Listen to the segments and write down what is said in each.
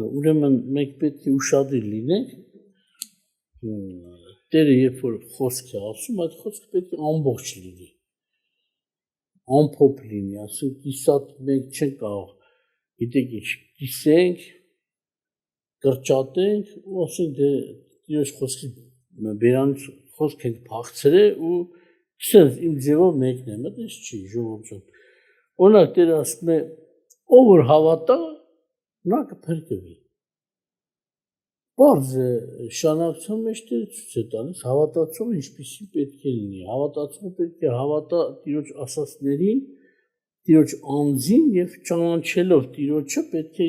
ուրեմն մենք պետք է ուշադիր լինենք Տերը երբ որ խոսք է ասում, այդ խոսքը պետք է ամբողջ լինի, ամփոփ լինի, ասենք կիսատ մենք չենք կարող, գիտեք ինչ, կիսենք, կրճատենք ու ասենք դե Տիրոջ խոսքի բերանից խոսք ենք փախցրել ու սենց իմ ձևով մեկն է, մտես չի ժողովուրդ ջան։ Օրինակ Տերը ասում է, ով որ հավատա, նա կփրկվի։ Պարզ է շարունակության մեջ Տերը ցույց է տալիս հավատացողը ինչպիսին պետք է լինի։ Հավատացողը պետք է հավատա Տիրոջ ասածներին, Տիրոջ անձին եւ ճանաչելով Տիրոջը պետք է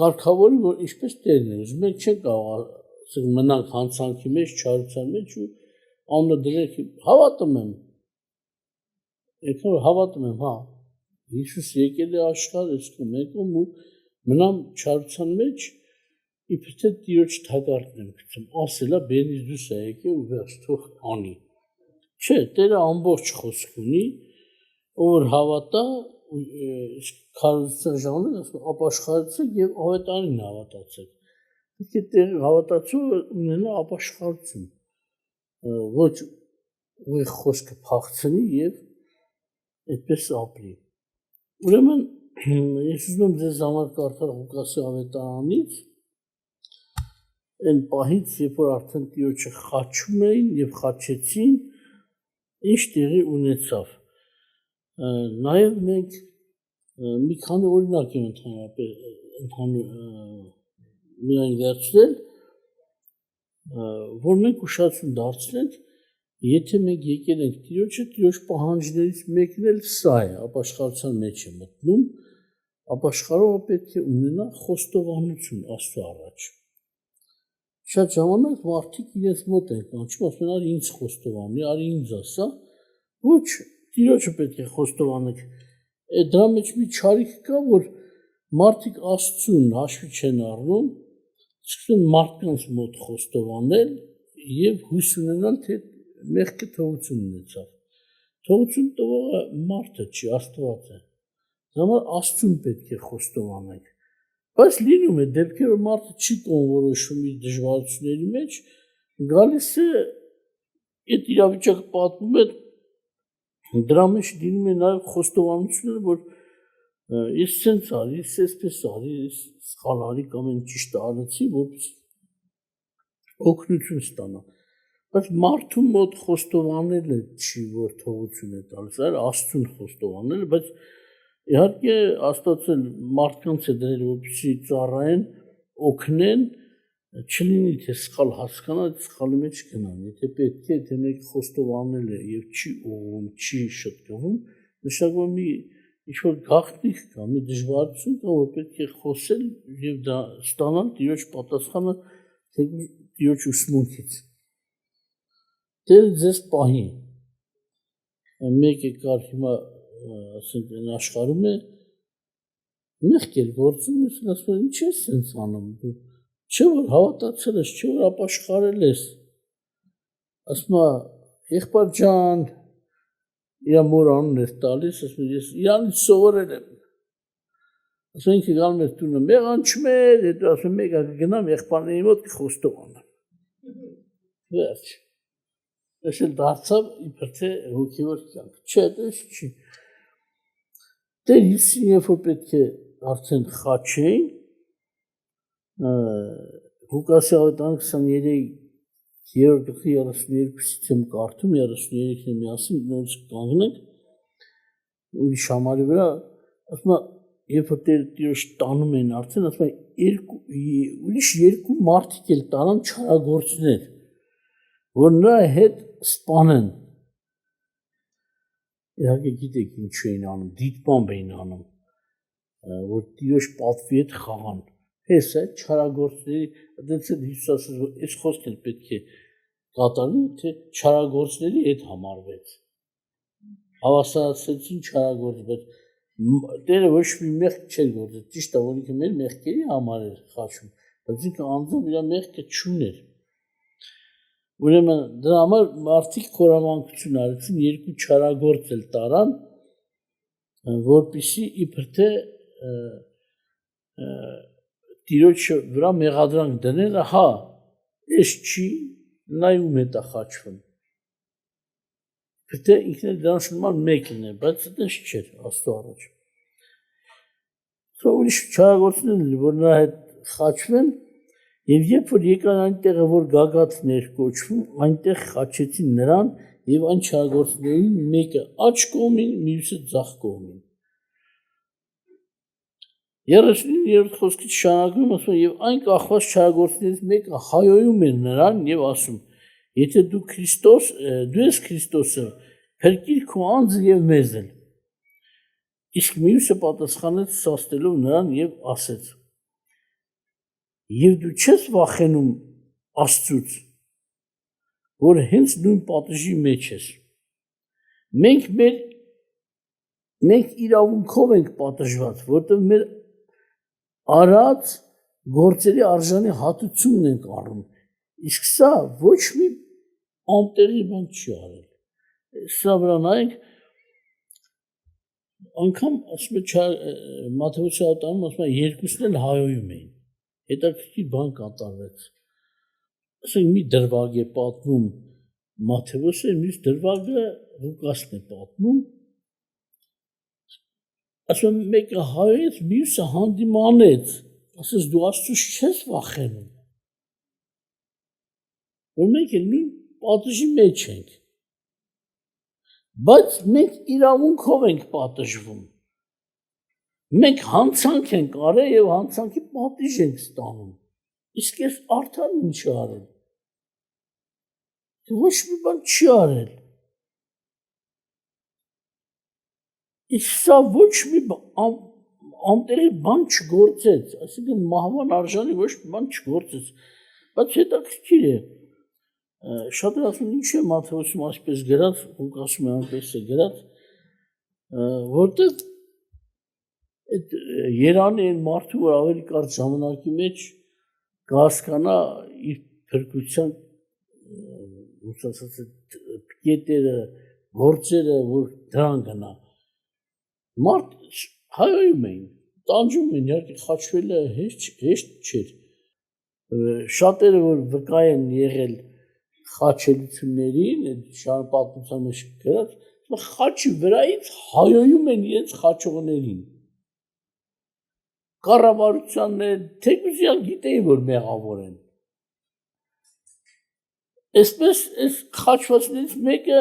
կարգավորի, որ ինչպես Տերն է ուզում։ Մենք չենք կարող մնանք հանցանքի մեջ, չարության մեջ ու անունը դրեք հավատում եմ։ Եկավ հավատում եմ, հա։ Հիսուս եկել է աշխարհ, այսքան մեկում ու մնամ չարության մեջ իբր թե Տիրոջ թագարդն եմ գցում, ասելա բենից դուրս է եկել ու վերջ թող անի։ Չէ, Տերը ամբողջ խոսք ունի, որ հավատա, քարոզության ժամանակ ասում ապաշխարեցեք եւ ավետարին հավատացեք։ Պետք է Տերը հավատացողը ունենա ապաշխարություն, ոչ ուղիղ խոսքը փախցնի եւ այդպես ապրի։ Ուրեմն ես ուզում եմ ձեզ համար կարդալ Ղուկասի ավետարանից այն պահից, երբ որ արդեն Տիրոջը խաչում էին եւ խաչեցին, ինչ տեղի ունեցավ։ Նաեւ մենք մի քանի օրինակ եմ միայն վերցրել, որ մենք ուշադրություն դարձնենք, եթե մենք եկել ենք Տիրոջը, Տիրոջ պահանջներից մեկն էլ սա է, ապաշխարության մեջ է մտնում, ապաշխարողը պետք է ունենա խոստովանություն Աստծո առաջ։ Շատ ժամանակ մարդիկ իրենց մոտ են կանչում, ասում են, արի ինձ խոստովանի, արի ինձ ասա, ոչ, Տիրոջը պետք է խոստովանեք։ Դրա մեջ մի չարիք կա, որ մարդիկ Աստծուն հաշվի չեն առնում, սկսում մարդկանց մոտ խոստովանել եւ հույս ունենալ, թե մեղքը թողություն ունեցավ։ Թողություն տվողը մարդը չի, Աստված է։ Դա համար Աստծուն պետք է խոստովանենք։ Բայց լինում է դեպքեր, որ մարդը չի կոնորոշում իր դժվարությունների մեջ, գալիս է այդ իրավիճակը պատմում է, դրա մեջ լինում է նաև խոստովանությունները, որ ես սենց արի, ես այսպես արի, ես սխալ արի կամ այն ճիշտ արեցի, որպեսզի օգնություն ստանա։ Բայց մարդու մոտ խոստովանելը չի, որ թողություն է տալիս, այլ Աստծուն խոստովանելը, բայց իհարկե Աստված մարդկանց է դրել, որպեսզի ծառայեն, օգնեն, չլինի թե սխալ հասկանան, սխալի մեջ գնան։ Եթե պետք է, թե մեկ խոստովանել է եւ չի ուղղում, չի շտկվում, նշանակում է ինչ-որ գաղտնիք կա, մի դժվարություն կա, որ պետք է խոսել եւ դա ստանալ Տիրոջ պատասխանը Տիրոջ ուսմունքից։ Տերը ձեզ պահի։ Մեկը կար հիմա, ասենք, այն աշխարհում է, մեղք էր գործում, ասում են, ինչ ես սենց անում, չէ՞ որ հավատացել ես, չէ՞ որ ապաշխարել ես։ Ասում է, եղբայր ջան, իր մոր անուն էր տալիս, ասում է, ես իրանից սովորել եմ։ Ասում ինքը գալու էր տունը, մեղանչում էր, հետո ասում մեկը գնամ եղբայրների մոտ կխոստովանեմ։ Վերջ։ Ես էլ դարձավ իբր թե հոգևոր կյանք։ Չէ, դες չի։ Տեր Հիսուսին երբ որ պետք է արդեն խաչեին, Ղուկասի ավետարան 23-րդ գլխի 32-ից եմ կարդում, 33-ն միասին նորից կանգնենք, ուրիշ համարի վրա, ասում է, երբ որ Տիրոջ տանում էին արդեն, ասում է, ուրիշ երկու մարդիկ էլ տարան չարագործներ, որ նրա հետ սպանեն։ Իհարկե գիտեք ինչ էին անում, դիտմամբ էին անում, որ Տիրոջ պատվի հետ խաղան։ Հես է չարագործների, դից էլ Հիսուս ասաց, որ այս խոսքն էլ պետք է կատարվի, թե չարագործների հետ համարվեց։ Հավասարացրեցին չարագործ, բայց Տերը ոչ մի մեղք չէր գործել, ճիշտ է, որ ինքը մեր մեղքերի համար էր խաչում, բայց ինքը անձամբ իր մեղքը չուներ։ Ուրեմն դրա համար մարդիկ խորամանկություն արեցին, երկու չարագործ էլ տարան, որպեսզի իբր թե տիրոջը վրա մեղադրանք դնելը, հա, այս չի նայում հետա խաչվում։ Պետք է ինքն էլ դրանց նման մեկն է, բայց այդպես չէր Աստծո առաջ։ Սա ուրիշ չարագործներ են, որ նրա հետ խաչվեն, եւ երբ որ եկան այնտեղը, որ գագաթն էր կոչվում, այնտեղ խաչեցին նրան եւ այն չարագործներին մեկը աջ կողմին, մյուսը ձախ կողմին։ 39-րդ խոսքից շարունակում ասում եւ այն կախված չարագործներից մեկը հայոյում էր նրան եւ ասում. Եթե դու ես Քրիստոսը, փրկիր քո անձը եւ մեզ էլ։ Իսկ մյուսը պատասխանեց սաստելով նրան եւ ասեց. Եվ դու չես վախենում Աստծուց, որ հենց նույն պատժի մեջ ես։ Մենք իրավունքով ենք պատժված, որտեղ մեր արած գործերի արժանի հատուցումն ենք առնում։ Իսկ սա ոչ մի անտեղի բան չի արել։ Սա վրա նայեք, անգամ ասում է Մատթեոս ավտարանում ասում է երկուսն էլ հայոյում էին։ Հետաքրքիր բան կատարվեց։ Ասենք մի դրվագ է պատմում Մատթեոսը, մյուս դրվագը Ղուկասն է պատմում։ Ասում մեկը հայոց, մյուսը հանդիմանեց, ասես դու Աստծուց չես վախենում, որ մենք էլ նույն պատժի մեջ ենք, բայց մենք իրավունքով ենք պատժվում, մենք հանցանք ենք արել և հանցանքի պատիժ ենք ստանում, իսկ ես արդար ինչ արել, ոչ մի բան չի արել, իսկ սա ոչ մի անտեղի բան չգործեց, այսինքն մահվան արժանի ոչ մի բան չգործեց, բայց հետաքրքիր է, շատ ասում ինչ է Մատթեոսում այսպես գրած, Ղուկասում այնպես է գրած, որտեղ այդ երանի են մարդու, որ ավելի կարճ ժամանակի մեջ կհասկանա իր փրկության կետերը, գործերը, որ դրան գնա։ Մարդ հայոյում էին, տանջում են, իհարկե խաչվելը հեշտ չէր։ Շատերը, որ վկա են եղել խաչելություններին, այդ պատմության մեջ գրած, խաչի վրայից հայոյում են իրենց խաչողներին։ Կառավարությաններ, թեկուզ գիտեին, որ մեղավոր են։ Այսպես այս խաչվածներից մեկը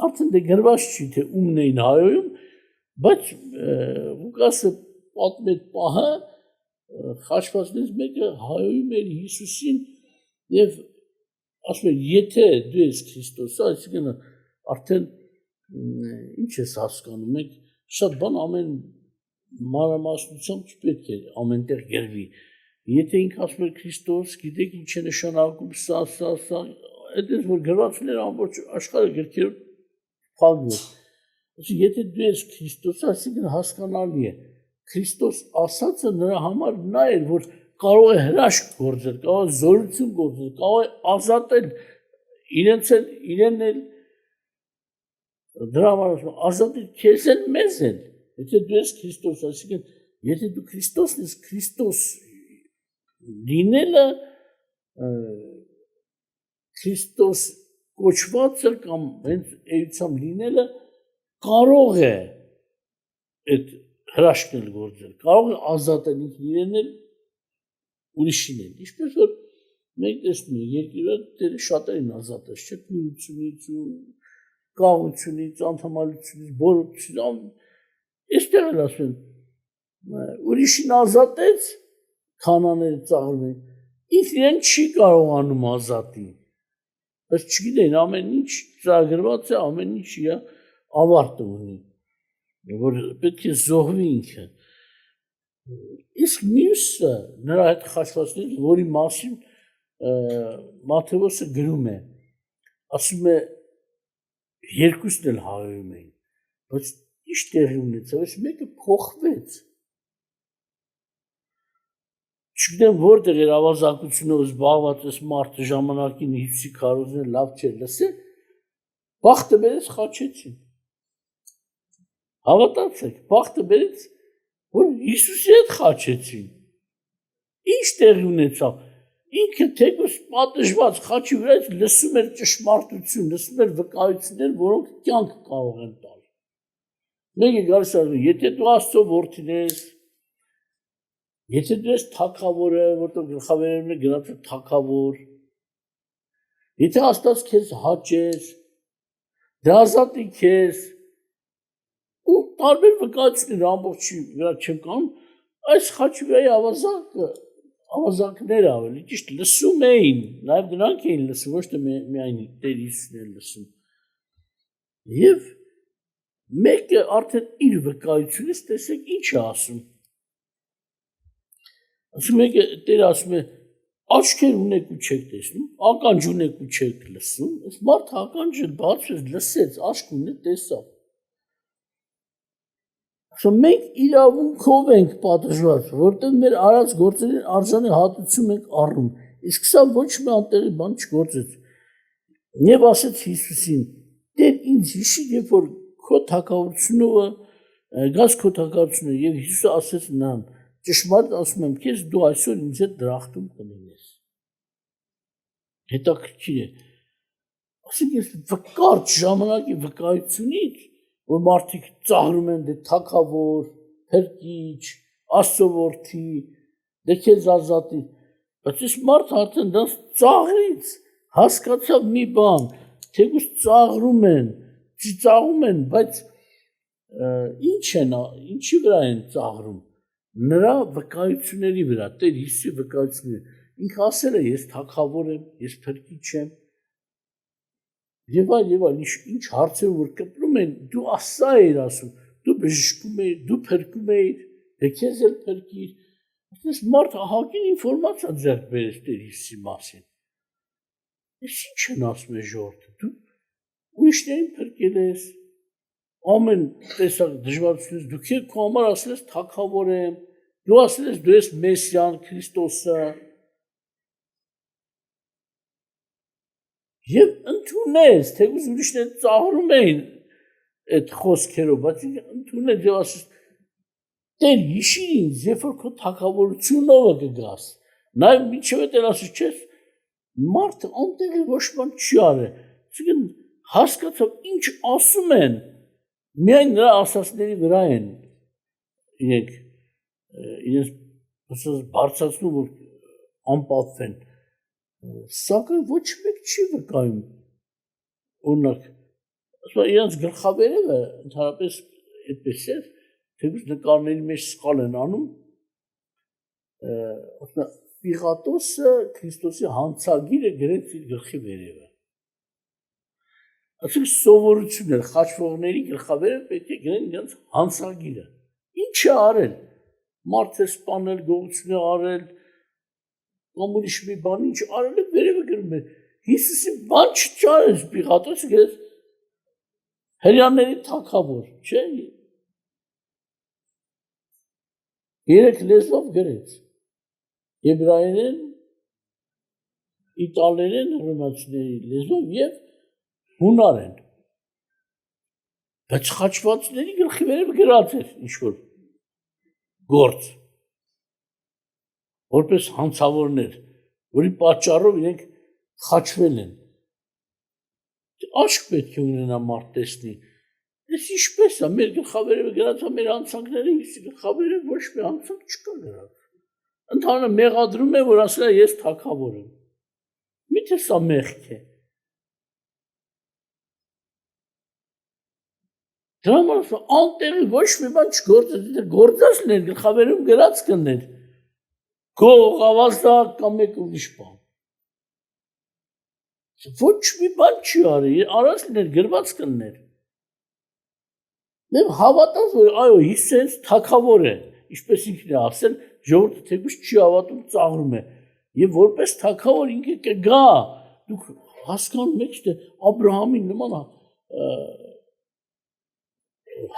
արդեն դե գրված չի, թե ումն էին հայոյում, բայց Ղուկասը պատմի այդ պահը խաչվածներից մեկը հայոյում էր Հիսուսին և ասում էր, եթե դու ես Քրիստոսը, այսինքն արդեն ինչ ես հասկանում, մենք շատ բան ամեն մանրամասնությամբ չպետք է ամենտեղ գրվի։ Եթե ինքը ասում էր Քրիստոս, գիտեք ինչ է նշանակում սա, այդպես որ գրվածներ ամբողջ աշխարհը գրքերով փակվեց։ Եթե դու ես Քրիստոսը, այսինքն հասկանալի է, Քրիստոս ասածը նրա համար նա էր, որ կարող է հրաշք գործել, կարող է զորություն գործել, կարող է ազատել իրեն էլ, դրա համար ասում, ազատել քեզ էլ մեզ էլ, եթե դու ես Քրիստոս, այսինքն, եթե դու Քրիստոսն ես, Քրիստոս լինելը, Քրիստոս կոչվածը կամ հենց էությամբ լինելը կարող է այդ հրաշքն էլ գործել, կարող է ազատել իրեն էլ ուրիշին էլ, ինչպես որ մենք տեսնում ենք երկիրը դերը շատերին ազատեց, չէ, կուրությունից ու կաղությունից, անդամալությունից, բորությունից, այստեղ էլ ասում են, ուրիշին ազատեց, քանաները ծաղրում են, ինքն իրեն չի կարողանում ազատի, բայց չգիտեն ամեն ինչ ծրագրված է, ամեն ինչ իր ավարտը ունի, որ պետք է զոհվի ինքը։ Իսկ մյուսը նրա հետ խաչվածներից, որի մասին Մատթեոսը գրում է, ասում է երկուսն էլ հայոյում էին, բայց ինչ տեղի ունեցավ, այս մեկը փոխվեց։ Չգիտեմ որտեղ էր ավազակությունով զբաղված այս մարդը ժամանակին Հիսուսի քարոզները լավ չէր լսել, բախտը բերեց խաչեցին։ Հավատացեք, բախտը բերեց, որ Հիսուսի հետ խաչեցին։ Ինչ տեղի ունեցավ։ Ինքը թեկուզ պատժված խաչի վրայից լսում էր ճշմարտություն, լսում էր վկայություններ, որոնք կյանք կարող են տալ։ Մեկը գալիս ասում, եթե դու Աստծո որդին ես, եթե դու ես թագավորը, որտեղ գլխավերևն է գնացել թագավոր, եթե Աստված քեզ հաճեր, դա ազատի քեզ, ու տարբեր վկայություններ ամբողջի վրա չեմ կանում, այս խաչի վրայի ավազանքները ավելի ճիշտ լսում էին, նաև դրանք էին լսում, ոչ թե միայն Տեր Հիսուսն էր լսում։ Եվ մեկը արդեն իր վկայությունից տեսեք ինչ է ասում։ Ասում եկե Տերը ասում է աչքեր ունեք ու չեք տեսնում, ականջ ունեք ու չեք լսում, այս մարդը ականջը բացեց, լսեց, աչք ունի, տեսավ։ Ասում մենք իրավունքով ենք պատժված, որտեղ մեր արած գործերին արժանի հատուցում ենք առնում, իսկ սա ոչ մի անտեղի բան չգործեց։ Եվ ասեց Հիսուսին. Տեր ինձ հիշի, երբ որ քո թագավորությունը գաս քո թագավորությունը, եւ Հիսուսը ասեց նրան. ճշմարիտ ասում եմ քեզ, դու այսօր ինձ հետ դրախտում կլինես։ Հետաքրքիր է։ Ասենք ես վկարճ ժամանակի վկայությունից, որ մարդիկ ծաղրում են դե թագավոր, փրկիչ, Աստծո որդի, դե քեզ ազատի, բայց այս մարդը արդեն դա ծաղրից հասկացավ մի բան, թեկուզ ծաղրում են, ծիծաղում են, բայց ինչի վրա են ծաղրում։ Նրա վկայությունների վրա, Տեր Հիսուսի վկայությունների։ Ինքը ասել է, ես թագավոր եմ, ես փրկիչ եմ։ Եվ այլ, ինչ հարցեր որ կպրում են, դու ասա էիր ասում, դու բժշկում էիր, դու փրկում էիր, դե քեզ էլ փրկիր։ Այս մարդը ահագին ինֆորմացիա ձեռք բերեց Տեր Հիսուսի մասին։ Ես ինչ են ասում է ժողովուրդը, դու ուրիշներին փրկել ես, ամեն տեսակ դժվարությունից դու քո համար ասել ես թագավոր եմ, դու ասել ես դու ես Մեսիան, Քրիստոսը։ Եվ ընդունես, թեկուզ ուրիշները ծաղրում էին այդ խոսքերով, բայց ընդունես եւ ասես Տեր հիշի ինձ, երբ որ քո թագավորությունով կգաս։ Նաեւ մինչեւ այդ ասես չես մարդը անտեղի ոչ բան չի արել։ Այսինքն հասկացավ ինչ ասում են, միայն նրա ասածների վրա են իրենց բարձրացնում որ անպատվեն։ Սակայն ոչ մեկ չի վկայում։ Օրինակ, ասում իրենց գլխավերևը ընդհանրապես այդպես է, թեկուզ նկարների մեջ սխալ են անում, Պիղատոսը Քրիստոսի հանցագիրը գրեց իր գլխի վերևը։ Այսինքն սովորություն էր, խաչվողների գլխավերևը պետք է գրեն իրենց հանցագիրը։ Ինչ է արել։ Մարդ է սպանել, գողություն է արել, կամ ուրիշ մի բան ինչ արել է վերևը գրում է։ Հիսուսի բան չճարեց Պիղատոսը գրեց հրեաների թագավոր, չէ՞։ Երեք լեզվով գրեց։ Եբրայերեն, իտալերեն, հռոմեացիների լեզվով եւ հունարեն։ Բայց խաչվածների գլխի վերևը գրած էր ինչ-որ գործ, որպես հանցավորներ, որի պատճառով իրենք խաչվել են։ Աչք պետք է ունենա մարդ տեսնի։ Ես ինչպես է, մեր գլխավերևը գրած է մեր անցանքները, Հիսուսի գլխավերևը ոչ մի անցանք չկա գրած։ Ընդհանրապես մեղադրում է, որ ասել է ես թագավոր եմ։ Միթե սա մեղք է։ Դրա համար անտեղի ոչ մի բան չգործեց, գործած լիներ, գլխավերևում գրած կներ։ Գող, ավազակ կամ մեկ ուրիշ բան։ Ոչ մի բան չի արի, արած լիներ, գրված կներ։ Եվ հավատաց, որ այո, Հիսուսը թագավոր է, ինչպես ինքն է ասել, ժողովուրդը թեկուզ չի հավատում, ծաղրում է։ Եվ որպես թագավոր ինքը կգա, դուք հասկանում եք, թե Աբրահամին նման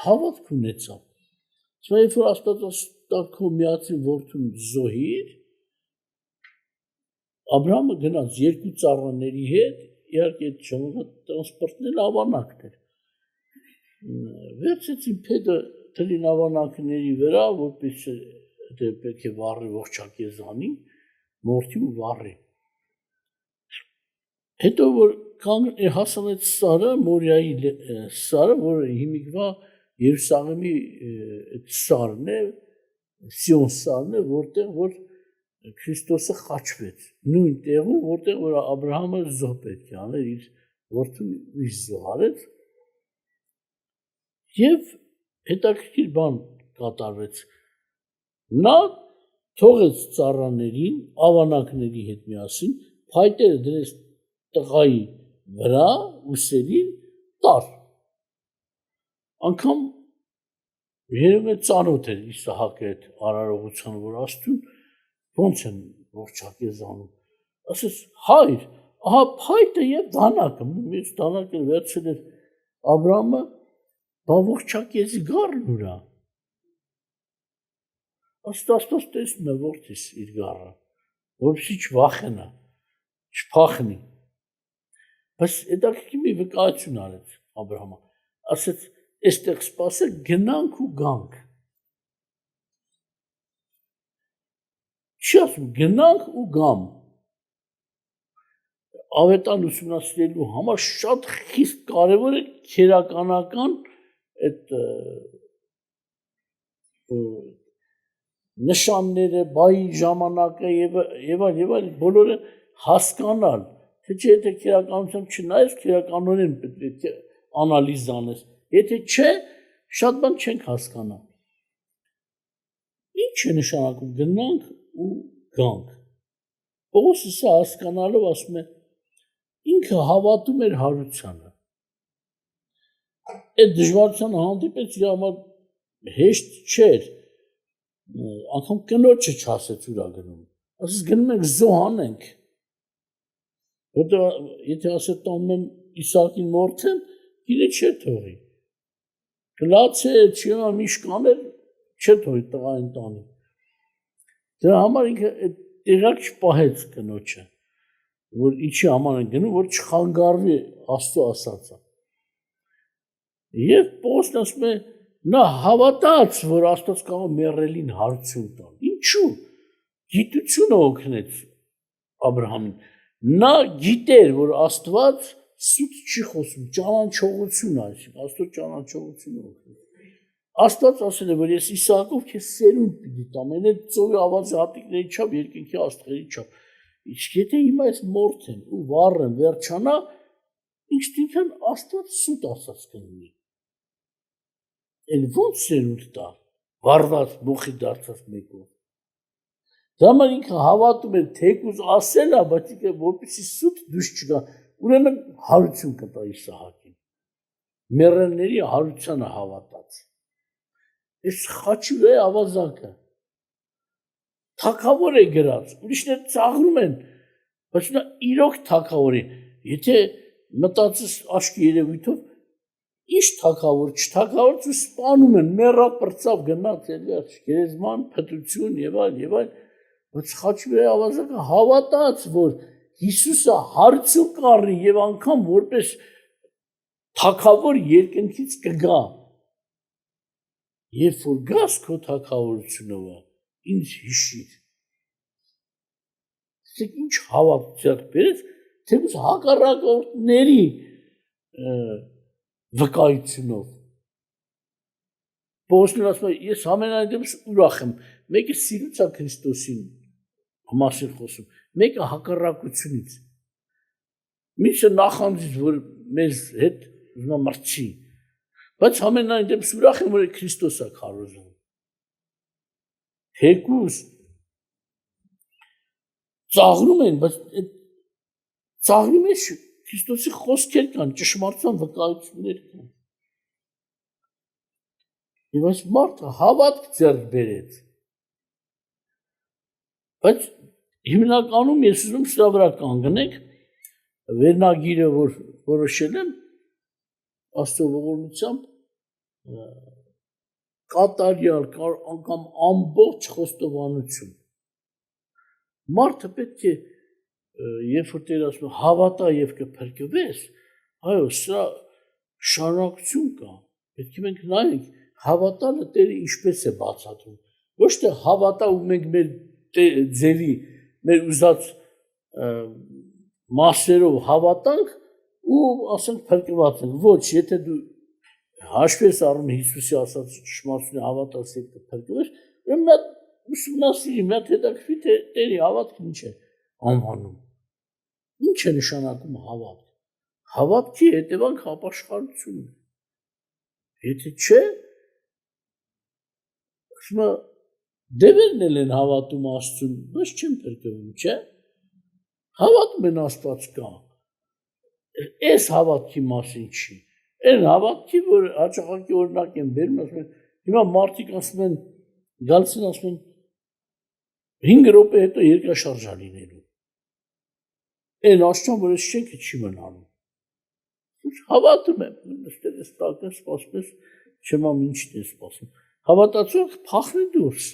հավատք ունեցավ։ Սա երբ որ Աստվածաշնչը միացի որդուն զոհիր, Աբրահամը գնաց երկու ծառաների հետ, իհարկե այդ ժամանակ տրանսպորտն ավանակն էր։ Վերցեցին փեդը թրին ավանակների վրա, որպես պետք է վառի ողջակեզանի, մորթի ու վառի։ Հետո որ հասանեց Սարը, Մորիայի Սարը, որը հիմիկվա Երուսաղեմի Սարն է, Սիոն Սարն է, որտեղ որ Քրիստոսը խաչվեց, նույն տեղում, որտեղ որ Աբրահամը զոհ պետք է աներ, իր որդուն իր զոհարեց, եւ հետաքրքիր բան կատարվեց։ Նա թողեց ծառաներին, ավանակների հետ միասին, փայտերը դրեց տղայի վրա, ուսերին տար։ Անգամ երևի ծանոթ էր Իսահակի հետ արարողությանը, որ Աստծուն ոնց են ողջակեզանում։ Ասես հայր, ահա փայտը եւ դանակը, մեծ դանակը վերցել էր Աբրահամը, բա ողջակեզի գառն ուրա։ Աստված տեսնում է որդիս իր գառը, որպեսզի չվախենա, չփախնի։ Բայց հետաքրքիր մի վկայություն արեց Աբրահամը, ասեց այստեղ սպասեք գնանք ու գանք։ Չի ասում գնանք ու գամ։ Ավետան ուսումնասիրելու համար շատ խիստ կարևոր է քերականական այդ նշանները, բայի ժամանակը եւ այլ բոլորը հասկանալ, թե չէ եթե քերականությամբ չնայես, քերականորեն պետք է անալիզ անես։ Եթե չէ, շատ բան չենք հասկանա։ Ինչ է նշանակում գնանք ու գանք։ Պողոսը սա հասկանալով ասում է, ինքը հավատում էր հարությանը։ Այդ դժվարությանը հանդիպեց իր համար հեշտ չէր, անգամ կնոջը չասեց ուրա գնում։ Ասես գնում ենք զոհանենք։ Որտեղ եթե ասել տանում եմ Իսահակին մորթեն, գիրը չէ թողի։ Գլացե չյա միշկաներ չէ թողի տղային տանի։ Դրա համար ինքը տեղակ չպահեց կնոջը, որ ինչի համար են գնում, որ չխանգարվի Աստծո ասածը։ Եվ Պողոսն ասում է, նա հավատաց, որ Աստված կարող է մեռելին հարություն տալ։ Ինչու՞։ Գիտությունը օգնեց Աբրահամին։ Նա գիտեր, որ Աստված սուտ չի խոսում, ճանաչողություն, այսինքն Աստծո ճանաչողությունը օգնեց։ Աստված ասել է, որ ես Իսահակով քեզ սերունդ պիտի տամ, այդ ծովի ավազի հատիկների չափ, երկնքի աստղերի չափ։ Իսկ եթե հիմա այս մորթեն ու վառեն վերջանա, ինստինքտն Աստված սուտ ասած կլինի։ Էլ ո՞նց սերունդ տա, վառված մոխի դարձած մեկով։ Դա համար ինքը հավատում է, թեկուզ ասել է, բայց ինքը որպեսզի սուտ դուրս չգա, ուրեմն հարություն կտա Իսահակին։ Մեռելների հարությանը հավատաց։ Այս խաչի վրա ավազակը թագավոր է գրած, ուրիշները ծաղրում են, բայց նա իրոք թագավոր է։ Եթե մտածես աչքի երևույթով, ինչ թագավոր, չթագավոր ու սպանում են, մեռավ, պրծավ, գնաց, վերջ, գերեզման, փտրություն եւ այլ, բայց խաչի վրա ավազակը հավատաց, որ Հիսուսը հարություն կառնի եւ անգամ որպես թագավոր երկնքից կգա։ Երբ որ գաս քո թագավորությունով, ինձ հիշիր։ Իսկ ինչ հավատ ձեռք բերեց, թեկուզ հակառակորդների վկայությունով։ Պողոսն ասում է, ես ամենայն դեպս ուրախ եմ, մեկը սիրուց է Քրիստոսին մասին խոսում, մեկը հակառակությունից։ Մյուսը նախանձից, որ մեզ հետ մրցի, բայց ամենայն դեպս ուրախ եմ, որ Քրիստոս է քարոզում։ Թեկուզ ծաղրում են, բայց ծաղրի մեջ Քրիստոսի խոսքեր կան, ճշմարտության վկայություններ կան։ Եվ այս մարդը հավատք ձեռք բերեց։ Բայց հիմնականում ես ուզում սրա վրա կանգնենք, վերնագիրը, որ որոշել եմ, Աստծո ողորմությամբ կատարյալ անգամ ամբողջ խոստովանություն։ Մարդը պետք է, երբ որ Տերը ասում է հավատա եւ կփրկվես, այո, սա շարունակություն կա։ Պետք է մենք նայենք, հավատալը Տերը ինչպես է բացատրում։ Ոչ թե հավատա ու մենք մեր ձևի, մեր ուզած մասերով հավատանք ու ասենք փրկված ենք։ Ոչ, եթե դու հաշվի ես առնում Հիսուսի ասած ճշմարտությունը հավատաս եւ փրկվես, ուրեմն ուսումնասիրի, մի հատ հետաքրքրի թե Տերի հավատքը ինչ է անվանում։ Ինչ է նշանակում հավատք։ Հավատքի հետևանք ապաշխարությունն է։ Եթե չէ, ասում դևերն են հավատում Աստծուն, բայց չեն փրկվում, չէ։ Հավատում են Աստված կա։ Այս հավատքի մասին չի։ Այն հավատքի, որ հաճախակի օրինակ են բերում, ասում են, հիմա մարդիկ ասում են, գալիս են ասում են 5 րոպե հետո երկրաշարժ է լինելու։ Այն աշխարհ, որ այս շենքը չի մնալու։ Հավատում եմ, նստել ես տակը, սպասում ես, չեմ ամ ինչն է սպասում։ Հավատացող փախնի դուրս։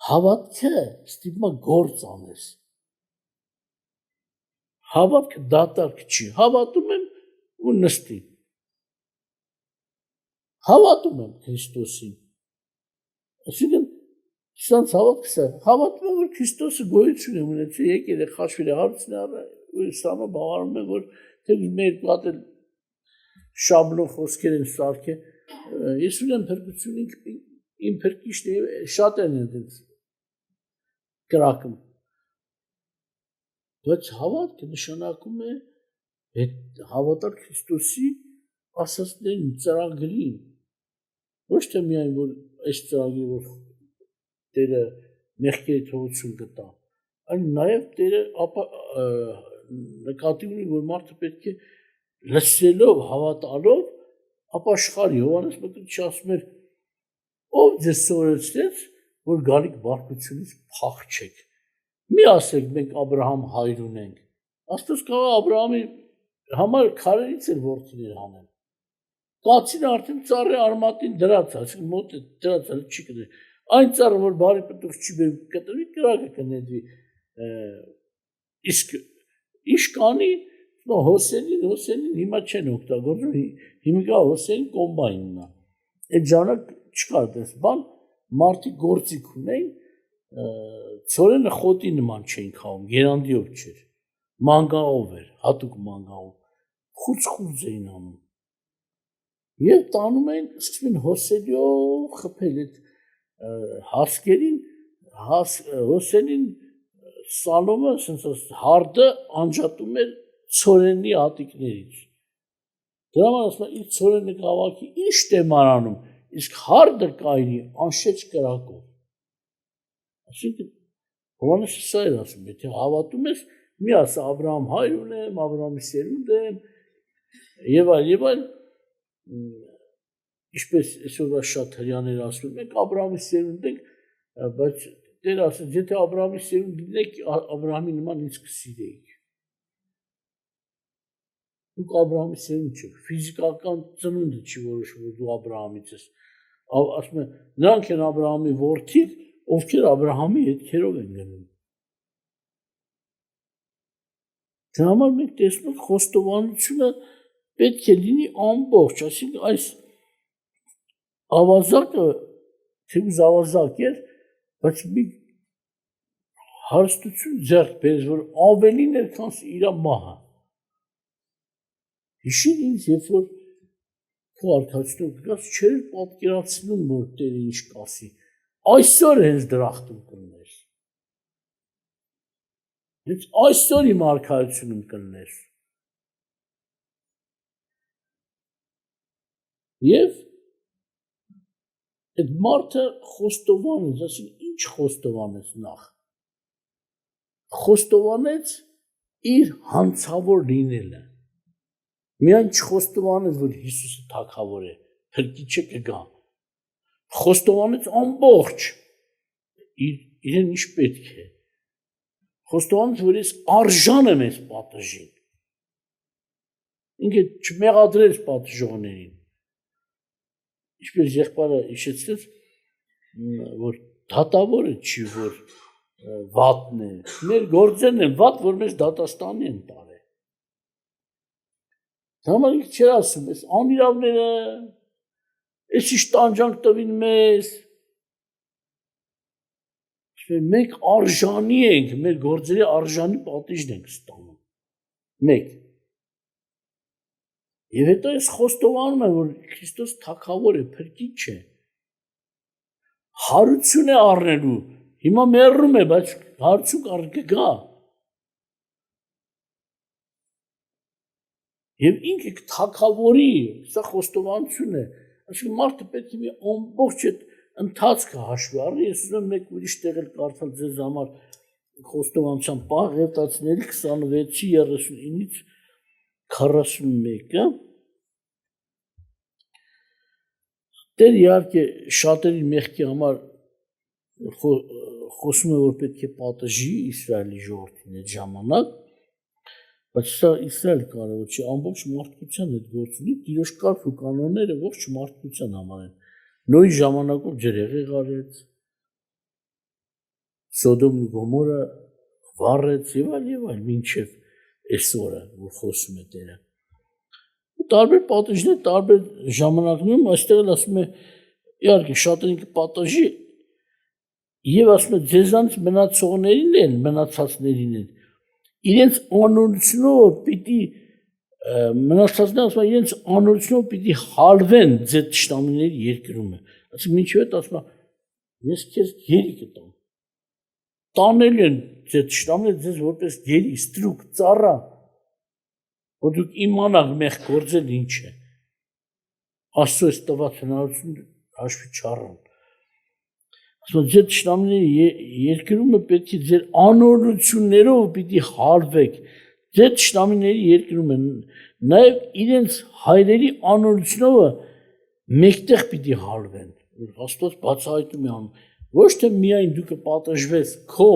Հավատքը ստիպում է գործ անես։ Հավատքը դատարկ չի։ Հավատում եմ ու նստի։ Հավատում եմ Քրիստոսին։ Այսինքն սրանց հավատքը հավատում եմ, որ Քրիստոսը գոյություն է ունեցել, եկել է խաչվել է հարցն առ, ու սամը բավարարում է, որ թե մեր պատել շաբլոն խոսքեր են սարքե։ Ես ունեմ փրկություն իմ փրկիչն է, շատերն են դից կրակում։ Բայց հավատքը նշանակում է հավատալ Քրիստոսի ասածներին, ծրագրին։ Ոչ թե միայն որ այս ծրագրի որ Տերը մեղքերի թողություն կտա, այլ նաև Տերը նկատի ունի, որ մարդը պետք է լսելով, հավատալով ապաշխարի։ Հովհաննես Մկրտիչը ասում էր, ով ձեզ սովորեցրեց, որ գալիք բարկությունից փախչեք։ Մի ասեք մենք Աբրահամ հայր ունենք։ Աստված կարող Աբրահամի համար քարերից էլ որդիներ հանեն։ Կացին արդեն ծառի արմատին դրած, այսինքն մոտ է դրած, չի կդրի։ Այն ծառը, որ բարի պտուղ չի բերում, կտրվի, կրակը կնետվի։ Իսկ ինչ կանի, Հոսեյնին հիմա չեն օգտագործում, հիմիկա Հոսեյն կոմբայնն է։ Այդ ժամանակ չկար դες բան, մարդիկ գործիք ունեին, ցորենը խոտի նման չէին խաղում, գերանդիով չէր, մանգաղով էր, հատուկ մանգաղով, խուրձ էին անում։ Եվ տանում էին, սկսում են հոսելիով խփել այդ հասկերին, Հոսեյնին Սալոմը հարդը անջատում էր ցորենի հատիկներից։ Դրա համար ասում են, իր ցորենը կավաքի ինչ տեմարանում, իսկ հարդը կայնի անշեջ կրակով։ Այսինքն Հովհաննեսը սա էր ասում, եթե հավատում ես, մի ասա Աբրահամ հայր ունեմ, Աբրահամի սերունդ եմ, եւ այլ, ինչպես այսօր շատ հрьяաներ ասում են, Աբրահամի սերունդ ենք, բայց Տերը ասաց, եթե Աբրահամի սերունդ լինեք, Աբրահամի նման ինձ կսիրեիք։ Դուք Աբրահամի սերունդ չեք, ֆիզիկական ծնունդը չի որոշում, որ դու Աբրահամից ես։ Ասում են, նրանք են Աբրահամի որդիք, ովքեր Աբրահամի հետքերով են գնում։ Դրա համար մենք տեսնում ենք խոստովանությունը պետք է լինի ամբողջ, այսինքն այս ավազակը, թեկուզ ավազակ էր, բայց մի հարստություն ձեռք բերեց, որ ավելին էր, քան իր մահը։ Հիշիր ինձ, երբ որ քո արքայությունով գաս չէր պատկերացնում, որ Տերը ինչ կասի։ Այսօր հենց դրախտում կլնես։ Հենց այսօր իմ արքայությունում կլնես։ Եվ այդ մարդը խոստովանեց, ասին ինչ խոստովանեց նախ։ Խոստովանեց իր հանցավոր լինելը։ Միայն չխոստովանեց, որ Հիսուսը թագավոր է, փրկիչը կգա։ Խոստովանեց ամբողջ իրեն ինչ պետք է։ Խոստովանեց, որ ես արժան եմ այս պատժին։ Ինքը չմեղադրեց պատժողներին։ Ինչպես եղբայրը հիշեցրեց, որ դատավորը չի, որ վատն է։ Մեր գործերն են վատ, որ մեզ դատաստանի են տարել։ Դա համար ինքը չէր ասում, ես անիրավները, ես ինչ տանջանք տվին մեզ, Մենք արժանի ենք, մեր գործերի արժանի պատիժն ենք ստանում։ Մեկ։ Եվ հետո ես խոստովանում եմ, որ Քրիստոս թագավոր է, փրկիչ է։ Հարություն է առնելու։ Հիմա մեռնում է, բայց հարություն կգա։ Եվ ինքը թագավորի, սա խոստովանություն է։ Այսինքն մարդը պետք է մի ամբողջ այդ ընթացքը հաշվի առնի, ես ուզում եմ մեկ ուրիշ տեղ էլ կարդալ ձեզ համար խոստովանության Ղևտացիների 26:39-ից 41-ը։ Տեր իհարկե շատերի մեղքի համար խոսում է, որ պետք է պատժի Իսրայելի ժողովրդին այդ ժամանակ, բայց սա Իսրայել կարևոր չի, ամբողջ մարդկության հետ գործ ունի, Տիրոջ կարգ ու կանոնները ողջ մարդկության համար են։ Նոյի ժամանակով ջրհեղեղ արեց, Սոդոմն ու Գոմորը վառեց եւ այլ, մինչեւ այսօրը, որ խոսում է Տերը։ Տարբեր պատժներ, տարբեր ժամանակներում այստեղ էլ ասում է, իհարկե շատերին կպատժի եւ ասում է ձեզանից մնացողներին են, մնացածներին են։ Իրենց անօրությունով պիտի մնացածները ասում են իրենց անօրությունով պիտի հալվեն ձեր թշնամիների երկրում է։ Այսինքն մինչև այդ ասում է ես քեզ գերի կտամ։ Տանել են ձեր թշնամիները ձեզ որպես գերի, ստրուկ, ծառա, որ դուք իմանաք մեղ գործել ինչ է։ Աստծո այս տված հնարավորությունը հաշվի չառան։ Ասում ձեր թշնամիների երկրումը պետք է ձեր անօրություններով պիտի հալվեք։ Ձեր թշնամիների երկրում են նաև իրենց հայրերի անօրությունով մեկտեղ պիտի հալվեն։ Աստված բացահայտում է անում։ Ոչ թե միայն դու կպատժվես քո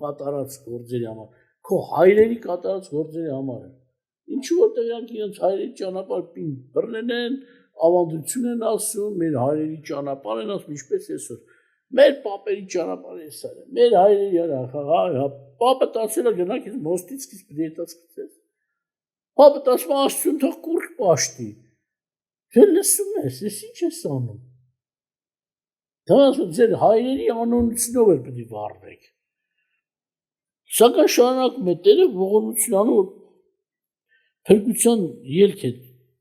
կատարած գործերի համար, քո հայրերի կատարած գործերի համար։ Ինչու որտեղ իրանք իրենց հայրերի ճանապարհ պին բռնել են, ավանդություն են ասում, մեր հայրերի ճանապարհ են ասում, ինչպես այսօր։ Մեր պապերի ճանապարհը էսա է։ Մեր հայրերի պապը տասել է գնաք ես մոստից քիչ դետաց գցես։ Պապը տասում աստծուն թող կուրք պաշտի։ Դե լսում ես, ես ինչ ես անում։ Դա ասում ձեր հայրերի անօրությունով էլ պետք է վառվեք։ Սակայն շարունակում է Տերը ողորմություն անում, որ փրկության ելք է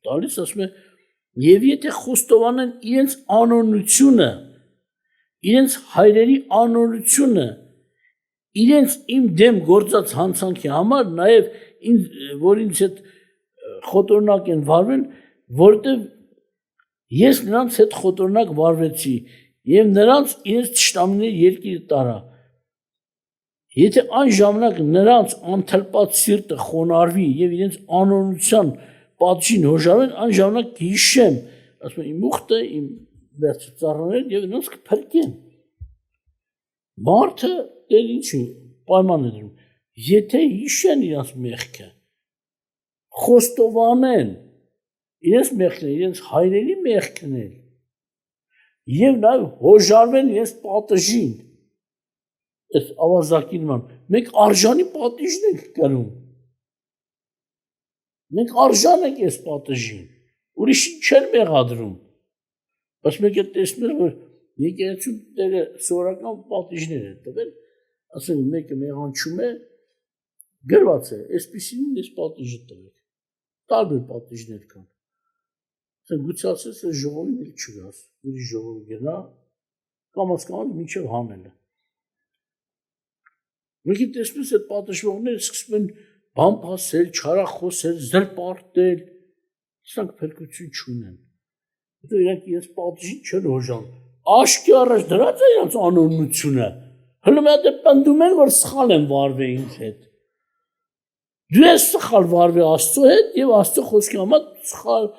տալիս, ասում է, եւ եթե խոստովանեն իրենց անօրությունը, իրենց հայրերի անօրությունը, իրենց իմ դեմ գործած հանցանքի համար, նաեւ որ ինձ հետ խոտորնակ են վարվել, որտեղ ես նրանց հետ խոտորնակ վարվեցի եւ նրանց իրենց թշնամիների երկիրը տարա։ Եթե այն ժամանակ նրանց անթլպած սիրտը խոնարհվի եւ իրենց անօրության պատժին հոժարվեն, այն ժամանակ կհիշեմ, ասում իմ ուխտը, իմ վերջը ծառաներն եւ նրանց կփրկեմ։ Մարդը դեր ինչի պայման է դրում։ Եթե հիշեն իրենց մեղքը, խոստովանեն իրենց մեղքն, իրենց հայրերի մեղքն է, եւ նաեւ հոժարվեն իրենց պատժին, այս ավազակի նման, մենք արժանի պատիժն ենք կրում։ Մենք արժան ենք այս պատժին, ուրիշին չեն մեղադրում։ Բայց մեկ է տեսնել, որ եկեղեցու Տերը սովորական պատիժներ է տվել, ասենք մեկը մեղանչում է, գրված է, այսպիսին ես պատիժը տվեք։ Տարբեր պատիժներ կան։ Ասենք գուցե ասես ժողովին էլ չգաս, ուրիշ ժողով գնա, կամաց մինչև հանելը։ Մեկի տեսնես այդ պատժվողները սկսում են բան փասել, չարախոսել, զրպարտել, սրանք փրկություն չունեն։ Հետո իրանք իրենց պատժին չեն հոժան։ Աշկի առաջ դրած է իրենց անօրությունը։ Հələ մի հատ պնդում են, որ սխալ են վարվել ինձ հետ։ Դու ես սխալ վարվել Աստծո հետ եւ Աստծո խոսքի համար սխալ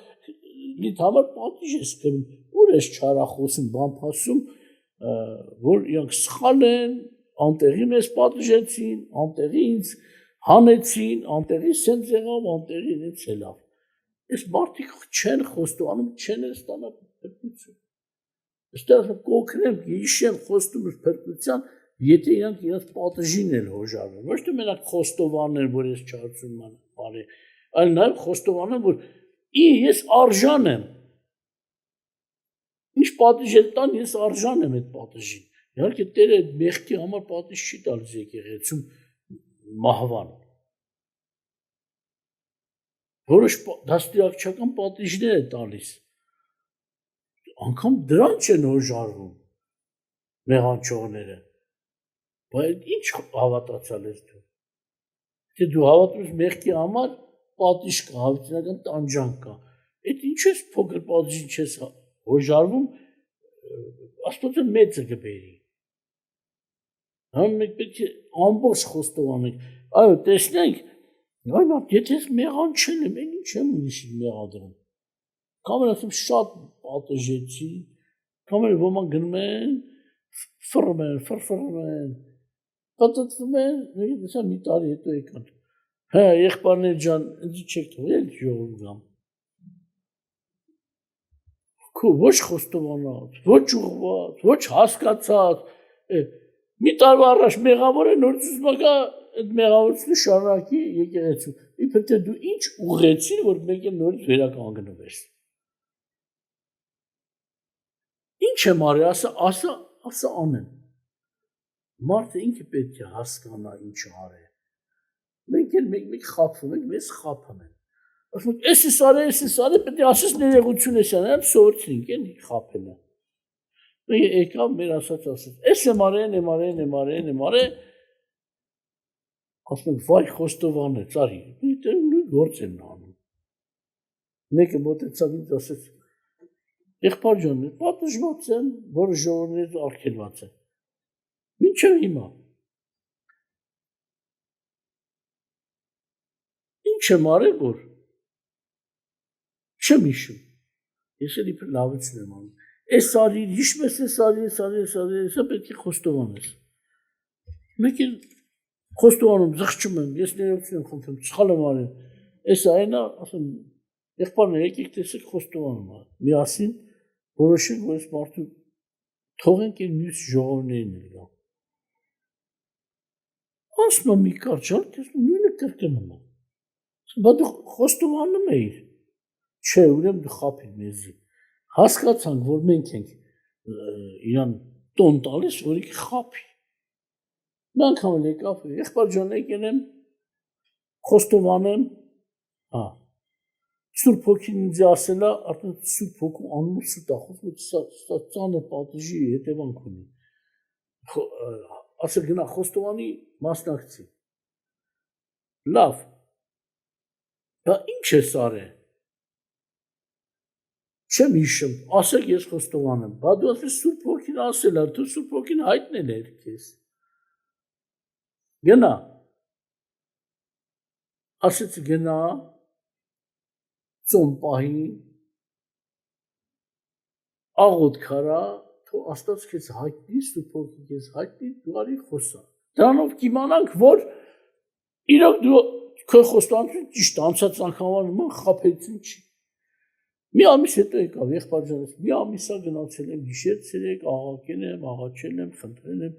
լիթ համար պատիժ ես կրում։ Ուր ես չարախոսում, բան փասում, որ իրանք սխալ են, անտեղին ես պատժեցին, անտեղի ինձ հանեցին, անտեղի սենց եղավ, անտեղի ինձ ելավ։ Այս մարդիկ չեն խոստովանում, չեն ստանա փրկություն։ Այստեղ կօգնեմ, հիշեմ խոստում ես փրկության, եթե իրանք իրենց պատժին էլ հոժարվեն։ Ոչ թե մենակ խոստովանեն, որ ես չարություն ման բարի, այլ նաև խոստովանեն, որ ես արժան եմ։ Ինչ պատիժ էլ տան, ես արժան եմ այդ պատժին։ Իհարկե Տերը այդ մեղքի համար պատիժ չի տալիս եկեղեցում մահվան։ Որոշ դաստիարակչական պատիժներ է տալիս։ Անգամ դրանց չեն հոժարվում մեղանչողները։ Բայց ինչ հավատացյալ ես դու։ Թե դու հավատում ես մեղքի համար պատիժ կա, հավիտենական տանջանք կա։ Այդ ինչ ես փոքր պատիժին չես հոժարվում, Աստվածը մեծը կբերի։ Մենք պետք է ամբողջ խոստովանենք։ Այո, տեսնենք, այո, եթե ես մեղանչել եմ, այն ինչ եմ ուրիշին մեղադրում։ Կամ ասեմ շատ պատժեցի, կամ ոմանք գնում են, ֆռֆռում են, պատտվում են, նույնիսկ մի տարի հետո եկան։ Հա, եղբայրներ ջան, ինձ չեք թողել ժողովում գամ։ Ոչ խոստովանած, ոչ ուղղված, ոչ հասկացած, մի տարվա առաջ մեղավոր է, նորից ուզում գա այդ մեղավորությունը շարունակի եկեղեցու։ Իբր թե դու ինչ ուղղեցիր, որ մեկ էլ նորից վերականգնվես։ Ինչ եմ արել, ասա անեմ։ Մարդը ինքը պետք է հասկանա ինչ արել։ Մենք էլ մեկ խաբվում ենք, մեզ խաբում են։ Ասում ենք, էս արել, պետք է ասես ներողություն ես անել, սովորեցինք էլի խաբելը։ Մենք եկավ մեր ասած, էս եմ արել, ասում ենք, վայ խոստովանեց, արի, նույն գործ են անում։ Մեկը մոտեցավ ինձ ասեց, եղբայր ջան, պատժված եմ, որը ժողովներից արգելված է։ Մինչև հիմա։ Ինչ եմ արել, որ չեմ հիշում։ Ես էլ իբր լավություն եմ անում։ Էս արի, հիշում ես, էս պետք է խոստովանես։ Մեկ էլ խոստովանում, զղջում եմ, ես ներողություն եմ խնդրում, սխալ եմ արել։ Էս այն է, ասում, եղբայրներ, եկեք տեսեք խոստովանում է։ Միասին որոշենք, որ այս մարդու թողենք այն մյուս ժողովներին էլ գա։ Ասում եմ մի կարճ ժամ, տեսնում նույնը կրկնում է։ Բա դու խոստովանում էիր։ Չէ, ուրեմն դու խաբել մեզի։ Հասկացանք, որ մենք ենք իրան տոն տալիս, որ ինքը խաբի։ Նա անգամ էլ եկավ, եղբայր ջան, եկել եմ, խոստովանեմ, հա։ Սուրբ Հոգին ինձ ասել է, արդեն Սուրբ Հոգու անունով ստախոս, որ ծանր պատժի հետևանք ունի։ Ասել գնա խոստովանի մասնակցի։ Լավ։ Դա ինչ ես արել։ Չեմ հիշում, ասեք ես խոստովանեմ։ Բա դու ասես Սուրբ Հոգին ասել է, դու Սուրբ Հոգին հայտնել էր քեզ։ Գնա։ Ասեց գնա ծոմ պահի աղոտ քարա, թող Աստված քեզ հայտնի, Սուրբ Հոգին քեզ հայտնի, դու արի խոսա։ Դրանով կիմանանք, որ իրոք դու քո խոստանությունը ճիշտ անցած անգամ խաբեցին չի։ Մի ամիս հետո եկավ եղբայր ջան, մի ամիսա գնացել եմ, գիշեր ցերեկ աղաղակել եմ, աղաչել եմ, խնդրել եմ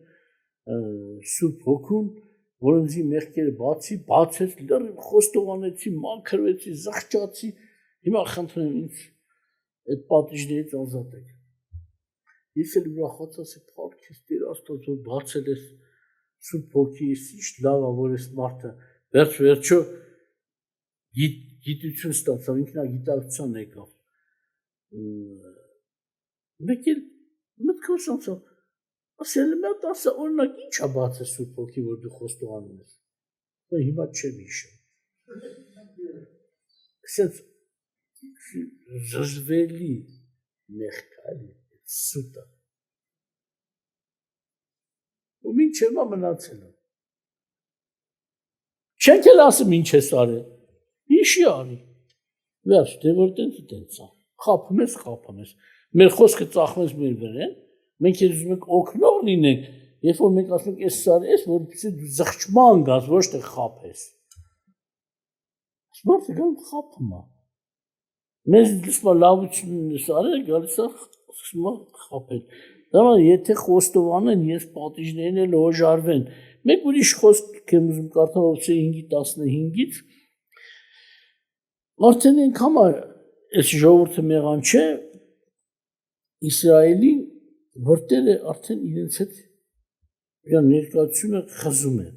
Սուրբ Հոգուն, որ ինձ մեղքերը բացեց, լրիվ խոստովանեցի, մաքրվեցի, զղջացի, հիմա խնդրեմ ինձ այդ պատիժներից ազատեք։ Ես էլ ուրախաց ասի, փառք քեզ Տեր Աստված, որ բացել ես Սուրբ Հոգի, ինչ լավ է, որ այս մարդը վերջո գիտություն ստացավ, ինքնագիտակցության եկավ։ Մեկ էլ մտքս անցավ, ասել եմ, ասա, օրինակ ինչ է բացել Սուրբ Հոգի, որ դու խոստովանում ես։ Հիմա չեմ հիշում։ Ասենց զզվելի մեղք է, սուտը։ Ու մինչև մնացել եմ։ Չենք էլ ասում ինչ ես արել, ինչի արի։ Վերջ, դե որ տենց է, խաբում ես։ Մեր խոսքը ծախում ես մեր վրեն, մենք ես ուզում ենք օգնող լինենք, երբ որ մենք ասում ենք ես արես, որպեսզի դու զղջման գաս, ոչ թե խաբես։ Մարդը գալու խաբում է։ Մեզ դիսմա լավությունն ես արել, գալիս է խաբել։ Դա եթե խոստովանեն, ես պատիժներին էլ հոժարվեն։ Մեկ ուրիշ խոսք եմ ուզում կարդալ Ովսեե 5:15-ից։ Արդեն այնքան այս ժողովուրդը մեղան չէ, Իսրայելի որտեղ արդեն իրենց հետ իր ներկայությունը խզում է։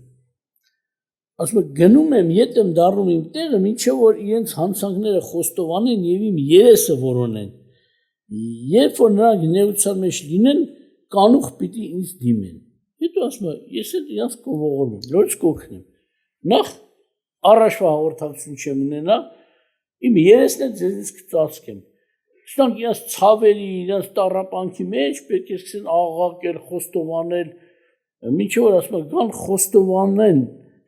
Ասում եմ գնում եմ, ետ եմ դառնում իմ տեղը, մինչև որ իրենց հանցանքները խոստովանեն եւ իմ երեսը որոնեն։ Երբ որ նրանք ներության մեջ լինեն, կանուխ պիտի ինձ դիմեն։ Հետո ասում եմ, ես էլ իրանց կողողում եմ, լոց կօգնեմ։ Նախ առաջվա հաղորդակցություն չեմ ունենա, իմ երեսն է ձեզնից կծածկեմ։ Իրանք իրանց ցավերի, իրանց տառապանքի մեջ պետք է սկսեն աղաղակել, խոստովանել, մինչև որ ասում եմ, կան խոստովանեն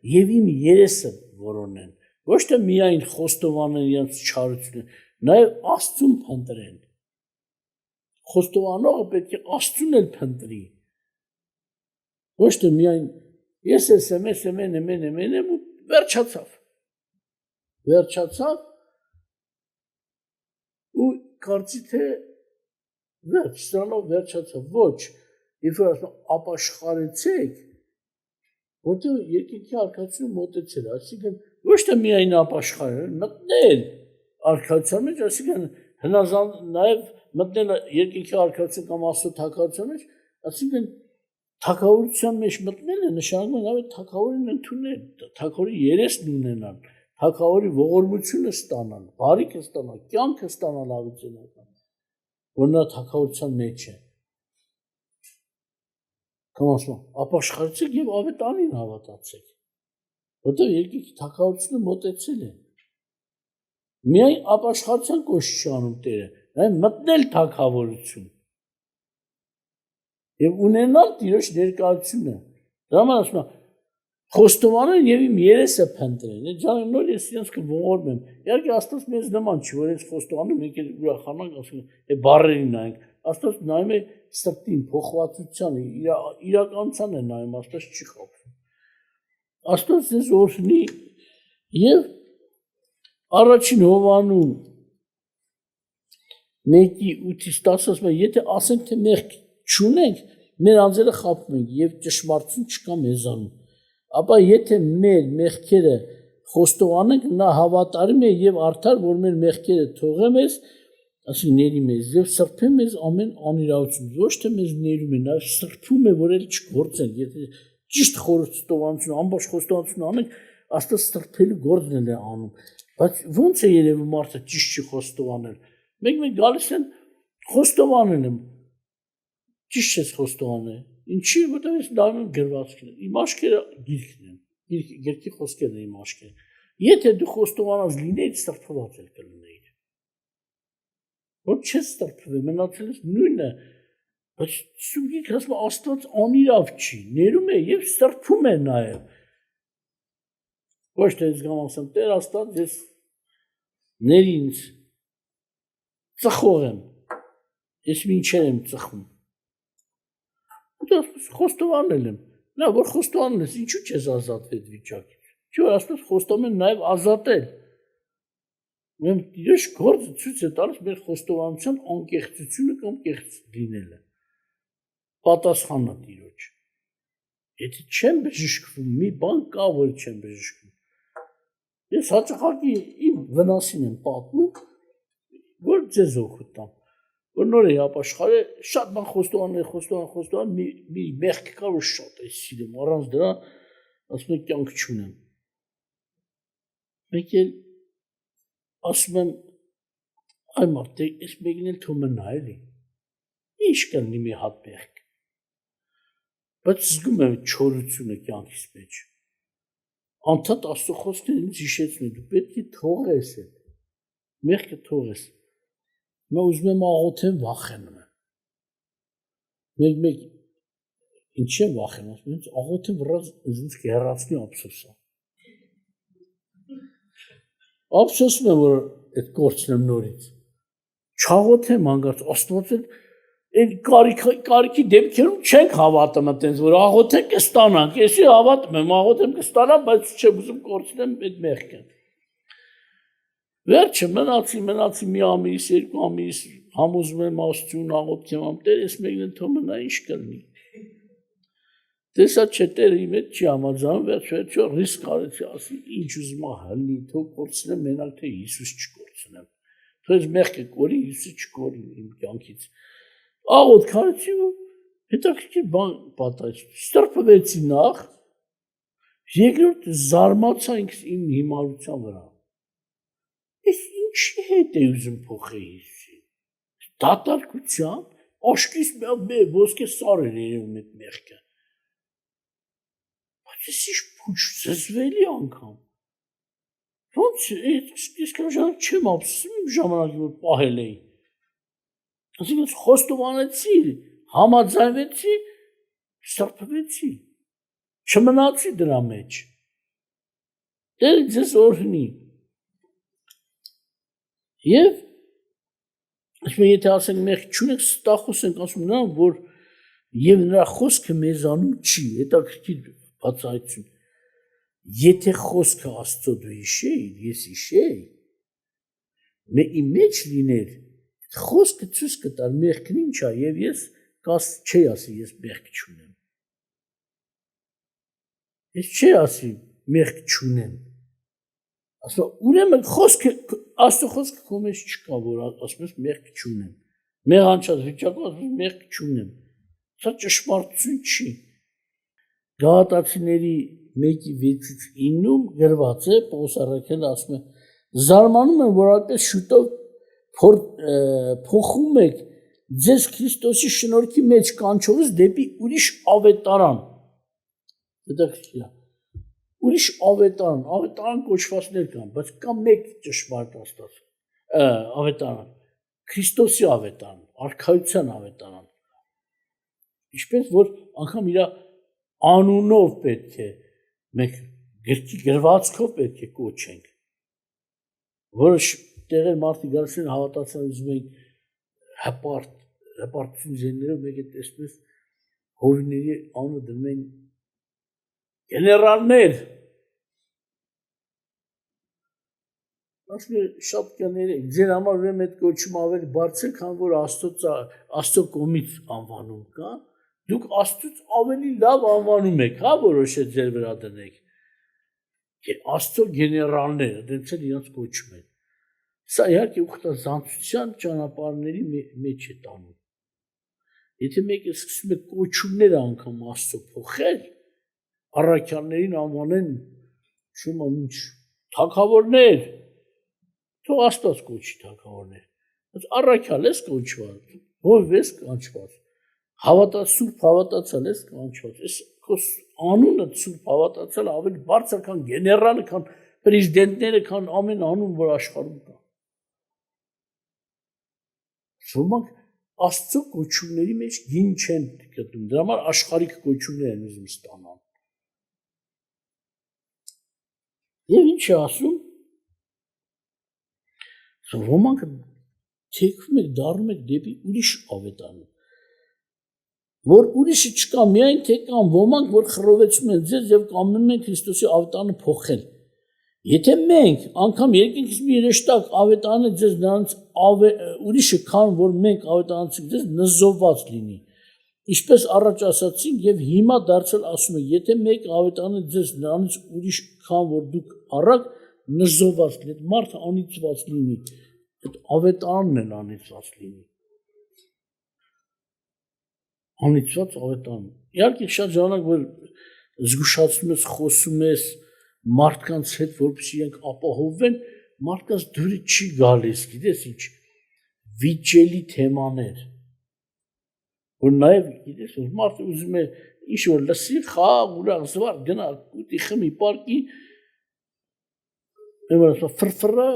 եւ իմ երեսը որոնեն։ Ոչ թե միայն խոստովանեն իրանց չարությունը, նաեւ Աստծուն փնտրեն։ Խոստովանողը պետք է Աստծուն էլ փնտրի։ Ոչ թե միայն ես եմ ու վերջացավ ու կարծի թե սրանով վերջացավ, ոչ, երբ որ ասում ապաշխարեցեք, որտեղ երկինքի արքայությունը մոտեցել, այսինքն ոչ թե միայն ապաշխարել, մտնել արքայության մեջ, այսինքն հնազանդ նաև մտնել երկինքի արքայություն կամ Աստծո թագավորության մեջ, այսինքն թագավորության մեջ մտնելը նշանակում է նաև թագավորին ընդունել, թագավորի երեսն ունենալ, թագավորի ողորմությունը ստանալ, բարիքը ստանալ, կյանքը ստանալ ավետենական, որ նա թագավորության մեջ է։ Կամ ասում ապաշխարեցեք եւ ավետանին հավատացեք, որտեղ երկինքի թագավորությունը մոտեցել է։ Միայն ապաշխարության կոչ չի անում Տերը, այլ մտնել թագավորություն եւ ունենալ Տիրոջ ներկայությունը։ Դրա համար ասում եմ, խոստովանեն եւ իմ երեսը փնտրեն։ Այդ ժամանակ նոր ես իրենց կողորմեմ։ Իհարկե Աստված մեզ նման չի, որ ես խոստովանում եք ուրախանանք, ասում է բառերին նայենք։ Աստված նայում է սրտին, փոխվածությանը, իրականության է նայում, Աստված չի խաբում։ Աստված ձեզ օրհնի եւ առաջին Հովանու 1:8-10 ասում է, եթե ասենք թե մեղք չունենք, մեր անձերը խաբում ենք եւ ճշմարտություն չկա մեզանում։ Ապա եթե մեր մեղքերը խոստովանենք, նա հավատարիմ է եւ արդար, որ մեր մեղքերը թողե մեզ, ասի ների մեզ եւ սրբե մեզ ամեն անիրավություն, ոչ թե մեզ ներում է, նաեւ սրբում է, որ էլ չգործենք, եթե ճիշտ խոստովանություն, ամբողջ խոստովանություն անենք, Աստված սրբելու գործն է անում, բայց ո՞նց է երևում մարդը ճիշտ չի խոստովանել։ Մեկ գալիս են խոստովանել եմ, ճիշտ չես խոստովանել, ինչի, որտեղ ես դառնում գրվածքն եմ, իմ աչքերը գիրքն են, գիրքի խոսքերն են իմ աչքերը։ Եթե դու խոստովանած լինեիր, սրբված էլ կլինեիր։ Որ չես սրբվել, մնացել ես նույնը, բայց սուգիկ ասում Աստված անիրավ չի, ներում է եւ սրբում է նաեւ։ Ոչ թե ես գամ ասեմ, Տեր Աստված, ես ների ինձ ծխող եմ, ես մինչեր եմ ծխում։ Խոստովանել եմ, նա որ խոստովանել ես, ինչու չես ազատվել վիճակից։ Չէ՞ որ Աստված խոստում է նաեւ ազատել։ Մենք Տիրոջ գործը ցույց է տալիս մեր խոստովանության անկեղծությունը կամ կեղծ լինելը։ Պատասխանը Տիրոջ։ Եթե չեմ բժշկվում, մի բան կա, որ չեմ բժշկվում։ Ես հաճախակի իմ վնասին եմ պատմում, որ ձեզ օգուտ տամ, որ նոր է ապաշխարել, շատ բան խոստովան, մի մեղք կա, որ շատ է սիրում, առանց դրա ասում եմ կյանք չունեմ։ Մեկ էլ ասում եմ, այ մարդ, ես մեկն էլ թող մնա էլի, ինչ կլինի մի հատ մեղք, բայց զգում եմ չորությունը կյանքիս մեջ, անդադ Աստծո խոսքն ինձ հիշեցնում է, դու պետք է թողես այդ, մեղքը թողես, նա ուզում եմ աղոթեմ, վախենում եմ, մեկ ինչ եմ վախենում, ինձ աղոթեմ վրաց ինձ կհեռացնի ափսոսը, ափսոսում եմ, որ այդ գործն եմ նորից, չաղոթեմ հանգարց, Աստված էլ կարիքի դեպքերում չենք հավատում այտենց, որ աղոթենք կստանանք, եսի հավատում եմ, աղոթեմ կստանամ, բայց չեմ ուզում կորցնեմ այդ մեղքը։ Վերջը մնացի մի ամիս, երկու ամիս, համոզում եմ Աստծուն, աղոթքեմ ամ, Տեր, ես մեկն էլ թող մնա, ինչ կլինի։ Տեսա չէ, Տերը իմ հետ չի համաձայնում, վերջո ռիսկ արեցի, ասի, ինչ ուզում հլնի, թող կորցնեմ, մենակ թե Հիսուս չկորցնեմ։ Թող ես մեղքը կորի, Հիսուս չկորի իմ կյանքից։ Աղոթք արեցի ու Հետաքրքիր բան պատահեց։ Ստրփվեցի նախ, երկրորդ զարմացա ինքս իմ հիմարության վրա։ Ես ինչի հետ է ուզում փոխել Հիսուսին։ Դատարկությամբ աշկիս ոսկե սարեր երևում այդ մեղքը։ Բայց ես ինչ փուչ զզվելի անգամ։ Ոնց ես կժանակ չեմ ափսոսում ժամանակի որ պահել էի։ Ասենք խոստովանեցի, համաձայնվեցի, սրբվեցի, չմնացի դրա մեջ։ Դեր ձեզ օրհնի։ Եվ ասում եթե ասենք մեղք չունենք, ստախոս ենք ասում նրան, որ եւ նրա խոսքը մեզանում չի, հետաքրքիր բացահայտություն։ Եթե խոսքը Աստծո դու հիշեիր, ես հիշեի, իմ մեջ լիներ, խոսքը ցույց կտար մեղքն ինչ է եւ ես չի ասի ես մեղք չունեմ։ Ես չի ասի մեղք չունեմ։ Ասում ուրեմն խոսքը Աստծո խոսքը քո մեջ չկա, որ ասում ես մեղք չունեմ։ Մեղանչած վիճակում ասում մեղք չունեմ։ Սա ճշմարտություն չի։ Գաղատացիների 1:6-9-ում գրված է, Պողոս առաքյալը ասում է. զարմանում եմ, որ այդպես շուտով փոխում եք ձեզ Քրիստոսի շնորհքի մեջ կանչողից դեպի ուրիշ ավետարան։ Հետաքրքիր է։ Ուրիշ ավետարան կոչվածներ կան, բայց կա մեկ ճշմարիտ Աստված ավետարան, Քրիստոսի ավետարան, արքայության ավետարան։ Ինչպես որ անգամ իր անունով պետք է մենք գրքի գրվածքով պետք է կոչենք, որոշ տեղեր մարդիկ գալիս են հավատացան ուզում են հպարտություն զեններով մեկ է տեսնես հորիների անունը դնում են գեներալներ, ասում են շատ կներեք, ձեր համար ուրեմն այդ կոչումը ավելի բարձր, քան որ Աստծո կողմից անվանում կա, դուք Աստծուց ավելի լավ անվանում եք, հա, որոշեք ձեր վրա դնեք։ Աստծո գեներալները, դենց էլ իրենց կոչում են։ Սա իհարկե ուխտազանցության ճանապարհների մեջ է տանում։ Եթե մեկը սկսում է կոչումները անգամ Աստծո փոխել, առաքյալներին անվանեն, չեմ ինչ, թագավորներ, թող Աստված կոչի թագավորներ։ Բայց առաքյալ ես կոչված, ով ես կանչված, սուրբ հավատացյալ ես կանչված, այս քո անունը սուրբ հավատացյալ ավելի բարձր քան գեներալը, քան պրեզիդենտները, քան ամեն անուն, որ աշխարհում կա։ Ոմանք Աստծո կոչումների մեջ գին չեն գտնում, դրա համար աշխարհիկ կոչումներ են ուզում ստանալ։ Եվ ինչ է ասում, ոմանք թեքվում եք, դառնում եք դեպի ուրիշ ավետարան, որ ուրիշը չկա, միայն թե կան ոմանք, որ խռովեցում են ձեզ եւ կամենում են Քրիստոսի ավետարանը փոխել։ Եթե մենք անգամ երկինքից մի հրեշտակ ավետարանը ձեզ նրանց ուրիշը քան որ մենք ավետարանցենք ձեզ նզովված լինի։ Ինչպես առաջ ասացինք եւ հիմա դարձել ասում եմ, եթե մեկ ավետարանը ձեզ նրանց ուրիշ քան որ դուք առակ նզովված լինի, այդ մարդը անիծված լինի, այդ ավետարանն էլ անիծված լինի։ Անիծված ավետարան։ Իհարկե շատ ժամանակ որ զգուշացնում ես, խոսում ես մարդկանց հետ, որպեսզի իրենք ապահովվեն, մարդկանց դուրը չի գալիս, գիտես ինչ, վիճելի թեմաներ, որ նաև գիտես, որ մարդը ուզում է ինչ որ լսի, խաղ, ուրախ, զվար, գնա, կուտի, խմի, պարկի, ֆրֆրա,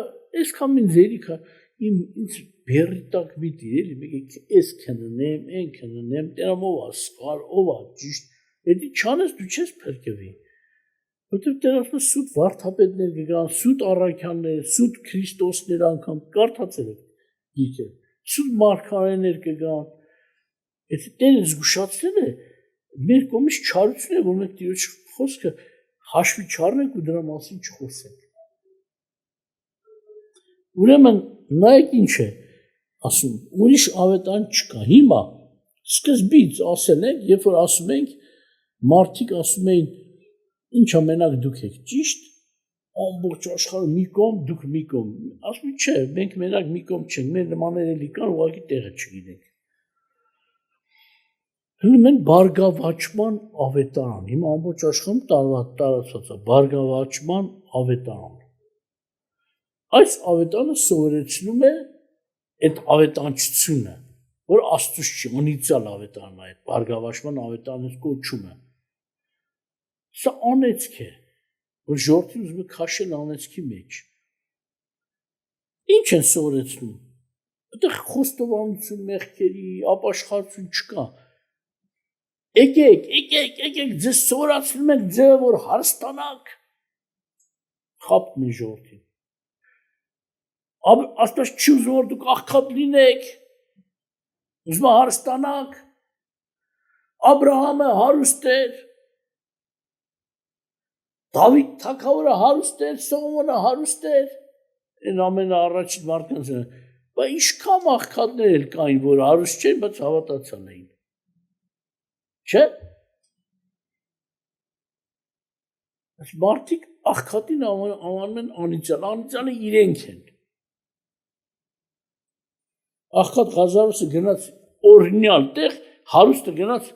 այսքան մին ձերիքա, ինձ բերի տակ միտի, էլի, մեկ ես քննեմ, այն քննեմ, տերամով ասկար, ով է ճիշտ, էդի չանես դու չես փրկվի։ Որտեղ դեռ սուտ վարդապետներ կգան, սուտ առաքյալներ, սուտ Քրիստոսներ անգամ կարդացել եք գիրքը, սուտ մարգարեներ կգան։ Եթե Տերը զգուշացրել է, մեր կողմից չարություն է, որ մենք Տիրոջ խոսքը հաշվի չառնենք ու դրա մասին չխոսենք։ Ուրեմն նայեք ինչ է ասում, ուրիշ ավետարան չկա։ Հիմա սկզբից ասել ենք, երբ որ ասում ենք, մարդիկ ասում էին ինչ ամենակ դուք եք ճիշտ, ամբողջ աշխարհը մի կողմ, դուք մի կողմ։ Ասում չէ, մենք մենակ մի կողմ չենք, մեր նմաններ էլի կան, ուղղակի տեղը չգիտենք։ Հնում են բարգավաճման ավետարան, հիմա ամբողջ աշխարհում տարածված է բարգավաճման ավետարան։ Այս ավետարանը սովորեցնում է այդ ավետանչությունը, որ Աստծուց չի, անիծյալ ավետարանն է, այդ բարգավաճման ավետարանը կոչում է։ Սա անեծք է, որ ժողովրդին ուզում է քաշել անեծքի մեջ։ Ինչ են սովորեցնում։ Այդտեղ խոստովանություն մեղքերի, ապաշխարություն չկա։ Եկեք, ձեզ սովորացնում ենք ձեւը, որ հարստանաք։ Խապում են ժողովրդին։ Աստված չի ուզում, որ դուք աղքատ լինեք, ուզում է հարստանաք։ Աբրահամը հարուստ էր, Դավիթ թագավորը հարուստ էր, Սողոմոնը հարուստ էր, այն ամենաառաջին մարդկանց։ Բայց ինչքան աղքատներ էլ կային, որ հարուստ չէին, բայց հավատացան էին։ Չէ՞։ Այս մարդիկ աղքատին անվանում են անիծյալ, անիծյալը իրենք են։ Աղքատ Ղազարոսը գնաց օրհնյալ տեղ, հարուստը գնաց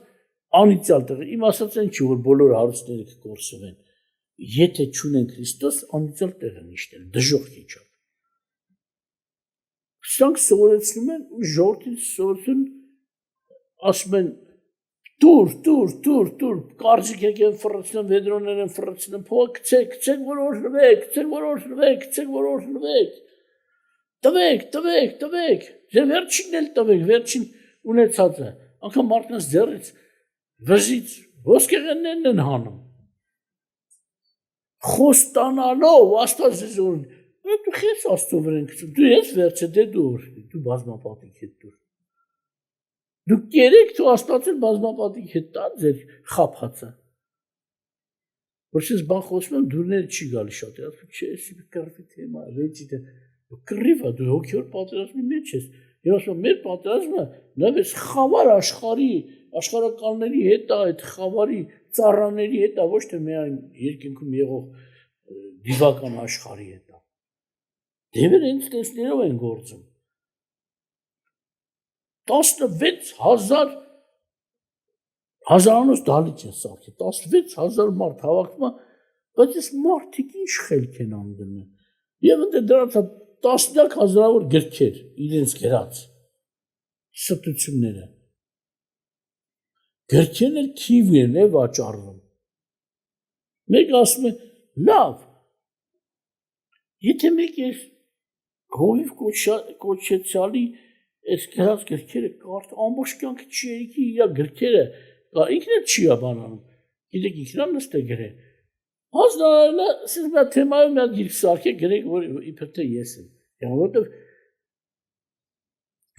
անիծյալ տեղ։ Իմ ասած են չի, որ բոլոր հարուստները կկորսվեն։ Եթե չունեն Քրիստոս, անիծյալ տեղ են իշտել, դժոխքի չափ։ Սրանք սովորեցնում են ու ժողովրդին սովորեցնում ասում են Տուր, կարծիք եկեն ֆռացնեն, վեդրոներ են ֆռացնեն, փողը գցեք, որ օրհնվեք, տվեք, ձեր վերջինն էլ տվեք, վերջին ունեցածը, անգամ մարդկանց ձեռից վզից ոսկեղեններն են հանում, խոստանալով, Աստված ձեզ օրհնի, դու խես Աստծո վրա են գցում, դու ես վերջը, դու օրհնի, դու բազմապատիկ հետ դուր։ Դուք կերեք, թող Աստվածը բազմապատիկ հետ տա ձեր խափածը։ Որ ես բան խոսում եմ, դուրները չի գալի շատ, ասում չէ, էսի կռվի թեմա, վեճիդը, կռիվա, դու հոգևոր պատերազմի մեջ ես։ Եվ ասում մեր պատերազմը նաև էս խավար աշխարհականների հետ է, այդ խավարի ծառաների հետ է, ոչ թե միայն երկինքում եղող դիվական աշխարհի հետ է։ Դևերը հենց տեսներով են գործում։ 16,000 հազարանոց դալիճ են սարքել, 16,000 մարդ հավաքվում է, բայց այս մարդիկ ինչ խելք են անում։ Եվ ընդ դրանց տասնյակ հազարավոր գրքեր իրենց գրած ստությունները։ Գրքերն էլ քիվն է վաճառվում։ Մեկը ասում է, լավ, եթե մեկ է հովիվ կոչեցյալի այս գրած գրքերը կարդ ամբողջ կյանքը չի եկի իր գրքերը, ինքն էլ չի բանանում, գիտեք ինքն էլ նստե գրել։ Հանձնարարելը սենց մի թեմայով մի գիրք սարքե գրեք, որ իբր թե ես եմ, որովհետև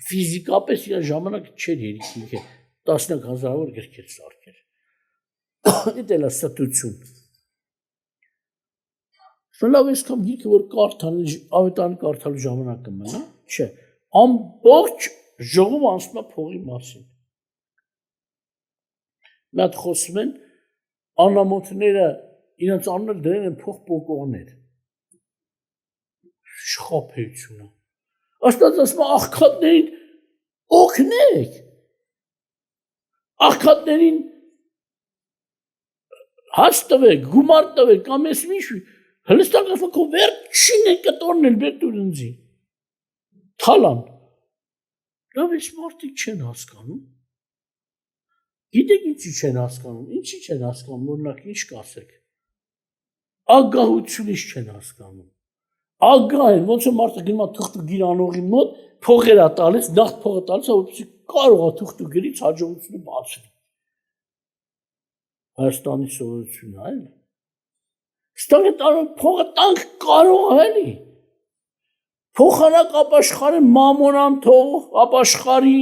ֆիզիկապես իր ժամանակ չէր երիք ինքը տասնյակ հազարավոր գրքեր սարքեր։ Դա էլ է ստություն։ Լավ այսքան գիրքը որ կարդալու ավետարան կարդալու ժամանակ կմնա, չէ, ամբողջ ժողով անցնում է փողի մասին։ Մի հատ խոսում են անամոթները իրենց անունը դրել են փող պոկողներ։ Շխափեություն է։ Աստված ասում է աղքատներին օգնեք։ Աղքատներին հաց տվեք, գումար տվեք, կամ ես ինչ հլստակացում քո վերջին է կտորն էլ բեր դուր ինձի։ Թալան։ Լավ ես մարդիկ չեն հասկանում։ Գիտեք ինչի չեն հասկանում, ինչի չեն հասկանում, օրինակ ինչ կասեք։ Ագահությունից չեն հասկանում։ Ագահ են, ոնց է մարդը գնում է թուղթուգիր անողի մոտ, փողեր է տալիս, նախ փողը տալիս, որպեսզի կարող է թուղթուգիրից հաջողությունը բացվի։ Հայաստանի սովորությունն է, այլ։ Ստանք տարում փողը տանք կարող է, էլի։ Փոխանակ ապաշխարի մամոնան թող, ապաշխարի,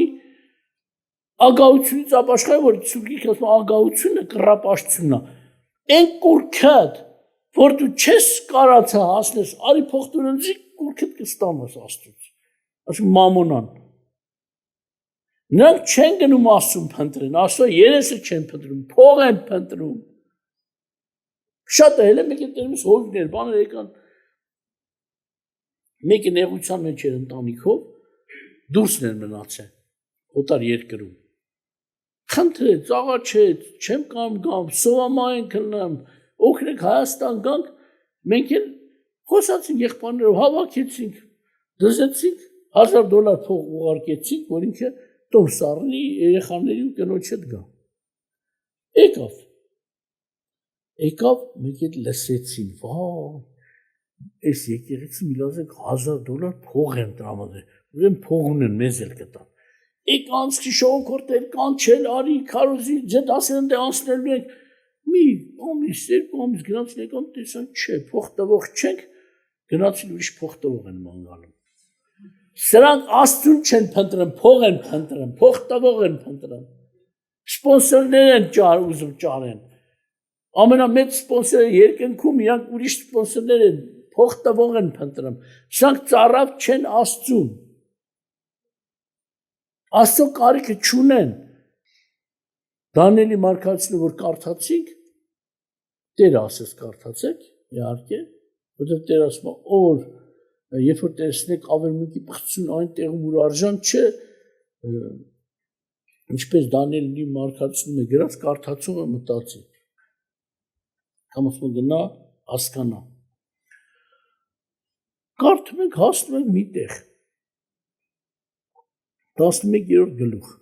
ագահությունից ապաշխարի, որ ցուգիկ ասում ագահությունը կռապաշտությունն է։ Այն կուրքդ, որ դու չես կարացա հասնես, արի փող տունենցի կուրքդ կստանաս Աստծուց։ Ասում մամոնան։ Նրանք չեն գնում Աստծուն փնտրեն, Աստծո երեսը չեն փնտրում, փող են փնտրում։ Շատ է, հենց մեկ դերմս հորիներ, բաներ եկան։ Մեկը նեղության մեջ էր ընտանիքով, դուրսն էր մնացել, օտար երկրում։ խնդրեց, աղաչեց, չեմ կամ, սովամային կլնեմ, օգնեք Հայաստան գանք, մենք էլ խոսացինք եղբայրներով, հավաքեցինք, դզեցինք, $1000 փող ուղարկեցինք, որ ինքը տոմս առնի երեխաների ու կնոջ հետ գա։ Եկավ, մենք էլ լսեցին, վայ, այս եկեղեցի միլազեք $1000 փող են տրամադրել, ուրեմն փող ունեն, մեզ էլ կտան։ Անցքի շողոքորտել, կանչել, արի, քարոզի, ջետ ասել ընդ անցնելու ենք, մի ամիս, երկու ամիս գնացին եկան, տեսան, չէ, փող տվող չենք, գնացին ուրիշ փող տվող են մանգանում։ Սրանք Աստծուն չեն փնտրում, փող են փնտրում, փող տվող են փնտրում։ Սպոնսորներ են ուզում ճարեն։ Ամենամեծ սպոնսորը երկնքում իրանք ուրիշ սպոնսորներ են, փող տվող են փնտրում։ Սրանք ծառավ չեն Աստծուն։ Աստծո կարիքը չունեն։ Դանիելի մարգարեությունը որ կարդացինք, Տերը ասես կարդացեք, իհարկե, որտեղ Տերը ասում է, որ երբ որ տեսնեք ավերմունքի պղծություն այնտեղում որ արժան չէ, ինչպես Դանիելի մարգարեությունում է գրած, կարդացողը մտածի։ Կամ ասում գնա, հասկանա։ Կարդում ենք, հասնում ենք մի տեղ։ 11-րդ գլուխ։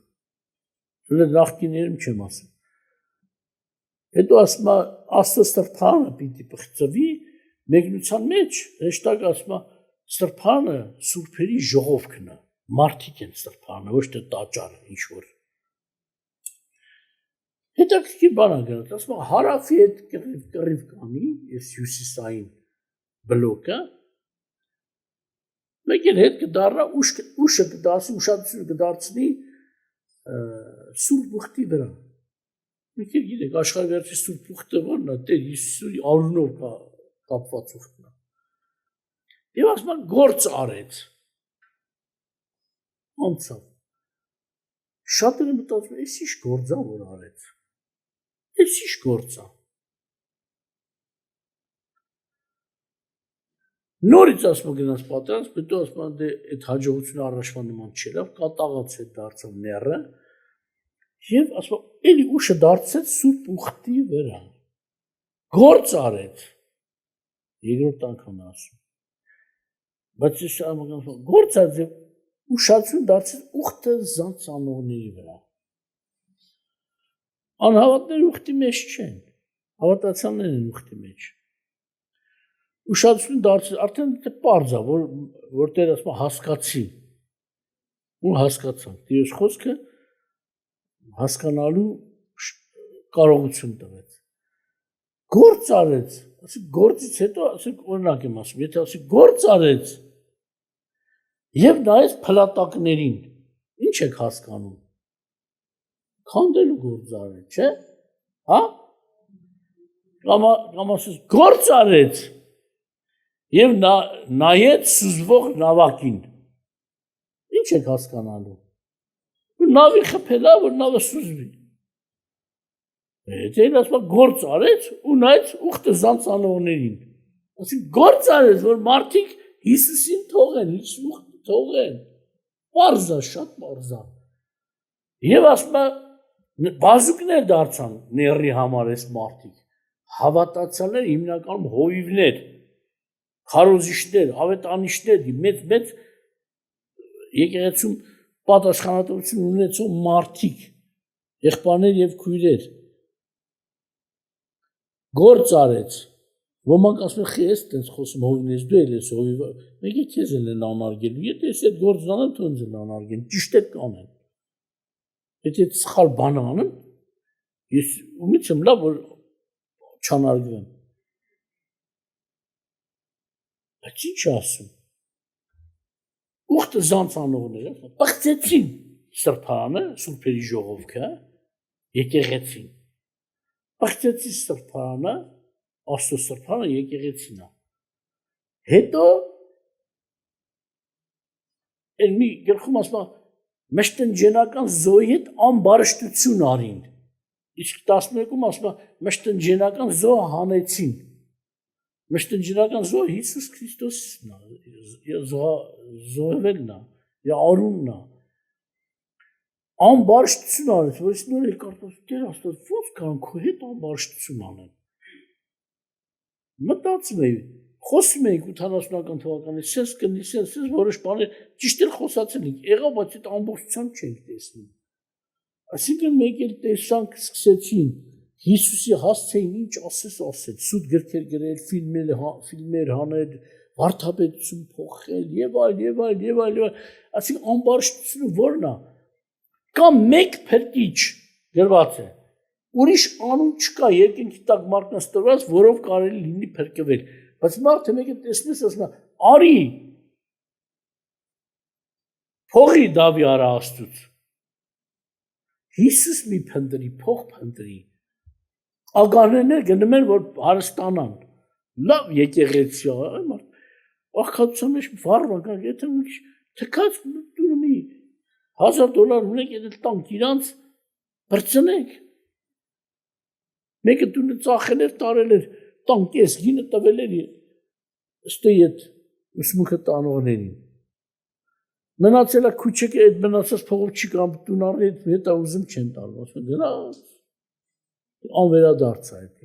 Նախկիներում չեմ ասում։ Հետո ասում է Աստծո սրբանը պիտի պղծվի մեկնության մեջ, հեշտակ ասում է սրբանը սուրբերի ժողովքն է, մարդիկ են սրբանը, ոչ թե տաճարը, ինչ որ։ Հետաքրքիր բան է գրած, ասում է հարավի հետ կռիվ կանի, այս հյուսիսային բլոկը, մեկ էլ հետ կդառնա ուշը կդասի, ուշադրությունը կդարձնի Սուրբ Ուխտի վրա։ Մեկ էլ գիտեք, աշխարհի վերջի Սուրբ Ուխտը որն է, Տեր Հիսուսի արունով կապված ուխտն է։ Եվ ասում են գործ արեց։ Անցավ։ Շատերը մտածում են, այս ի՞նչ գործ է որ արեց։ Այս ի՞նչ գործ է։ Նորից ասում գնաց պատրանց, հետո ասում դե այդ հաջողությունը առաջվա նման չերավ, կատաղած է դարձավ ները, եւ ասում էլի ուշը դարձեց Սուրբ Ուխտի վրա։ Գործ արեց։ Երկրորդ անգամ ասում։ Բայց ես ասում գործ արեց եւ ուշադրություն դարձեց ուխտը զանցանողների վրա։ Անհավատները ուխտի մեջ չեն, հավատացյալներն են ուխտի մեջ։ Ուշադրություն դարձել, արդեն դա պարզ է, որ Տերը ասում է հասկացի։ Ու հասկացանք, Տիրոջ խոսքը հասկանալու կարողություն տվեց։ Գործ արեց, ասեք գործից հետո, ասեք օրինակ եմ ասում, եթե ասեք գործ արեց եւ նայեց փլատակներին, ինչ եք հասկանում։ Քանդելու գործ արեց, չէ՞։ Հա? Կամ ասես գործ արեց եւ նայեց սուզվող նավակին։ Ինչ եք հասկանալու։ Նավի խփելա, որ նավը սուզվի։ Եթե ասում գործ արեց ու նայեց ուխտը զանցանողներին։ Ասի գործ արեց, որ մարդիկ Հիսուսին թողեն, Հիսուսի ուխտը թողեն։ Պարզա, շատ պարզա։ Եվ ասում բազուկներ դարձան ների համար այս մարդիկ։ Հավատացյալներ հիմնականում հովիվներ, քարոզիչներ, ավետանիչներ, մեծ եկեղեցում պատասխանատվություն ունեցող մարդիկ, եղբայրներ եւ քույրեր։ Գործ արեց։ Ոմանք ասում են, խի ես տենց խոսում հովիվներից, դու էլ ես հովիվ, մեկը քեզ են անարգելու, եթե ես այդ գործն անեմ, դու ինձ են անարգեն, ճիշտ է կանեն։ Եթե սխալ բան անեմ, ես ումից եմ լավ, որ չանարգվեմ։ Բայց ինչ ասում։ Ուխտը զանցանողները պղծեցին սրբանը, սուրբերի ժողովքը, եկեղեցին։ Պղծեցի սրբանը, Աստծո սրբանը եկեղեցին է։ Հետո էլ մի գրքում ասում է մշտնջենական զոհի հետ անբարշտություն արին։ Իսկ 11-ում ասում է մշտնջենական զոհը հանեցին։ Մշտնջենական զոհը Հիսուս Քրիստոսն է, զոհվելն է, արունն է։ Անբարշտություն արեց, որ ես նոր եկարտոց դեր աստված ոնց կարող քո հետ անբարշտություն անեն։ Մտածում էի, խոսում էինք 80-ական թվականին, սենց կնի, սենց որոշ բաներ ճիշտ էլ խոսացել ենք, եղավ, բայց այդ ամբողջությամբ չենք տեսնում։ Այսինքն մեկ էլ տեսանք, սկսեցին Հիսուսի հասցեին ինչ ասել, սուտ գրքեր գրել, ֆիլմեր հանել, վարդապետություն փոխել եւ այլ, այսինքն անբարշտությունը ո՞րն է։ Կամ մեկ փրկիչ գրված է։ Ուրիշ անուն չկա երկինքի տակ մարտնաստորված, որով կարելի լինի փրկվել։ Բայց մարդը մեկը տեսնես ասում է, արի փողի դավի արա Աստծուց։ Հիսուս մի փնտրի, փող փնտրի։ Ագարներներ գնում են, որ հարստանան։ Լավ եկեղեցի է, մարդ աղքատության մեջ վառ կա, եթե մի քիչ թքած ունի $1000 ունեք, եթե տանք իրանց բրցնեք։ Մեկը տունը ծախել էր, տարել էր, տանք ես գինը տվել էր ստի այդ ուսմունքը տանողներին։ Մնացել է քուչեկը այդ մնացած փողով չի կամ տուն առի հետա ուզում չեն տալու, ասում գնաց անվերադարձ է այդ։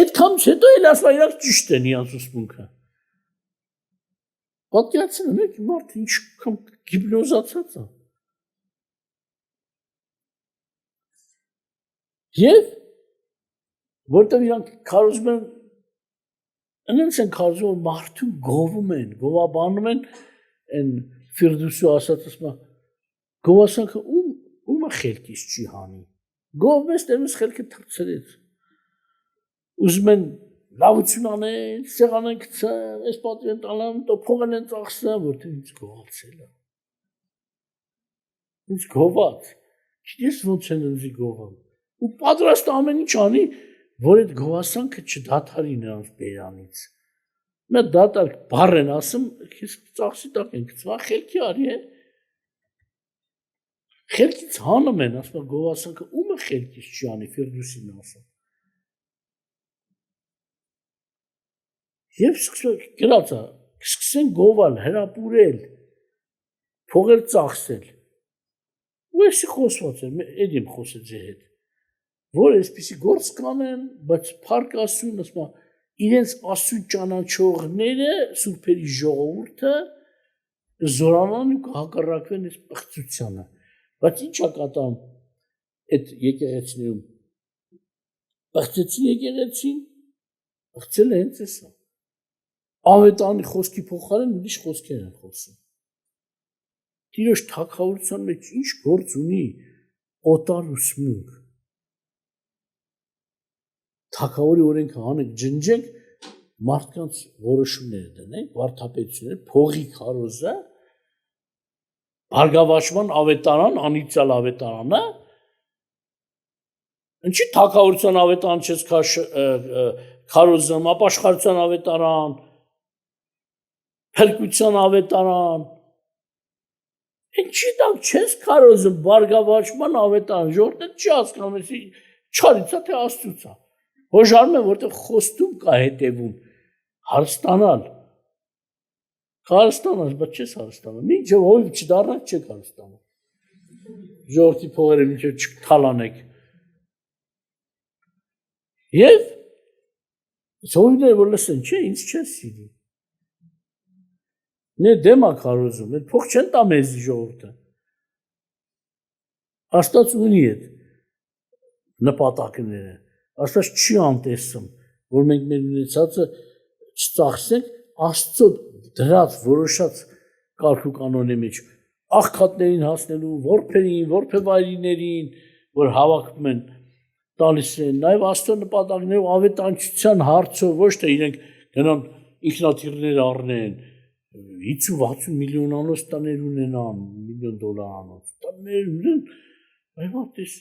Այդքանից հետո էլ ասա իրանք ճիշտ են իրանց ուսմունքը։ Պատկերացնում եք մարդը ինչքան գիպնոզացած է։ Եվ որտեղ իրանք քարոզում են Անոնց են քարոզում, որ մարդուն գովում են, գովաբանում են այն Ֆիրդուսու ասածը, գովասանքը ում է խելքից չի հանի։ Գովվես տերմս խելքը թրցրեց։ Ուզում են լավություն անեն, սեղան են գցեն, այս պատվի են տալան, տո փողն են ծախսեն, որտեղ ինձ գովացել է։ Ինձ գոված։ Չգիտես ոնց են ինձ գովում։ Ու պատրաստ ամեն ինչ անի, որ այդ գովասանքը չդադարի նրանց բերանից։ Մեր դատարկ բառ են ասում, քեզ ծախսի տակ են գցվա, խելքի արի է։ Խելքից հանում են, ասում գովասանքը ում է խելքից չի անի, Ֆիրդուսին ասում։ Եվ գրած է, սկսեն գովել, հրապուրել, փողեր ծախսել։ Ու էսի խոսված էր, էդ եմ խոսել ձեր հետ։ Որ այսպիսի գործ կանեն, բայց փառք Աստծուն, ասում իրենց Աստծուն ճանաչողները, սուրբերի ժողովուրդը զորանան ու կհակառակվեն այս պղծությանը։ Բայց ի՞նչ է կատարում այդ եկեղեցիներում։ Պղծեցին եկեղեցին, պղծել է հենց էսա։ Ավետարանի խոսքի փոխարեն ուրիշ խոսքեր են խոսում։ Տիրոջ թագավորության մեջ ինչ գործ ունի օտար ուսմունք։ Թագավորի օրենքը հանենք, ջնջենք, մարդկանց որոշումները դնենք, վարդապետությունները, փողի քարոզը, բարգավաճման ավետարան, անիծյալ ավետարանը, ինչի թագավորության ավետարան չես քարոզում, ապաշխարության ավետարան, փրկության ավետարան, ինչի դակ չես քարոզում, բարգավաճման ավետարան, ժողովուրդը չի հասկանում, չարից է թե Աստծուց է։ Հոժարում են, որտեղ խոստում կա հետևում, հարստանալ, հարստանալ, բայց չես հարստանալ, մինչև հոյվ չդառնաք չեք հարստանալ, ժողովրդի փողերը մինչև չթալանեք, և հոյվները, որ լսեն, չէ, ինձ չեն սիրի, նե դեմ ակ հարոզում, փող չեն տա մեզի ժողովուրդը, Աստված ունի այդ նպատակները, Աստված չի անտեսում, որ մենք մեր ունեցածը չծախսենք, Աստծո դրած որոշած կարգ ու կանոնի մեջ, աղքատներին հասնելու, որբերին, որբևայրիներին, որ հավաքվում են, տալիս են, նաև Աստծո նպատակներով ավետարանչության հարցով, ոչ թե իրենք գնան ինքնաթիռներ առնեն, 50-60 միլիոնանոց տներ ունենան, միլիոն դոլարանոց, տներ ունեն, այվատես,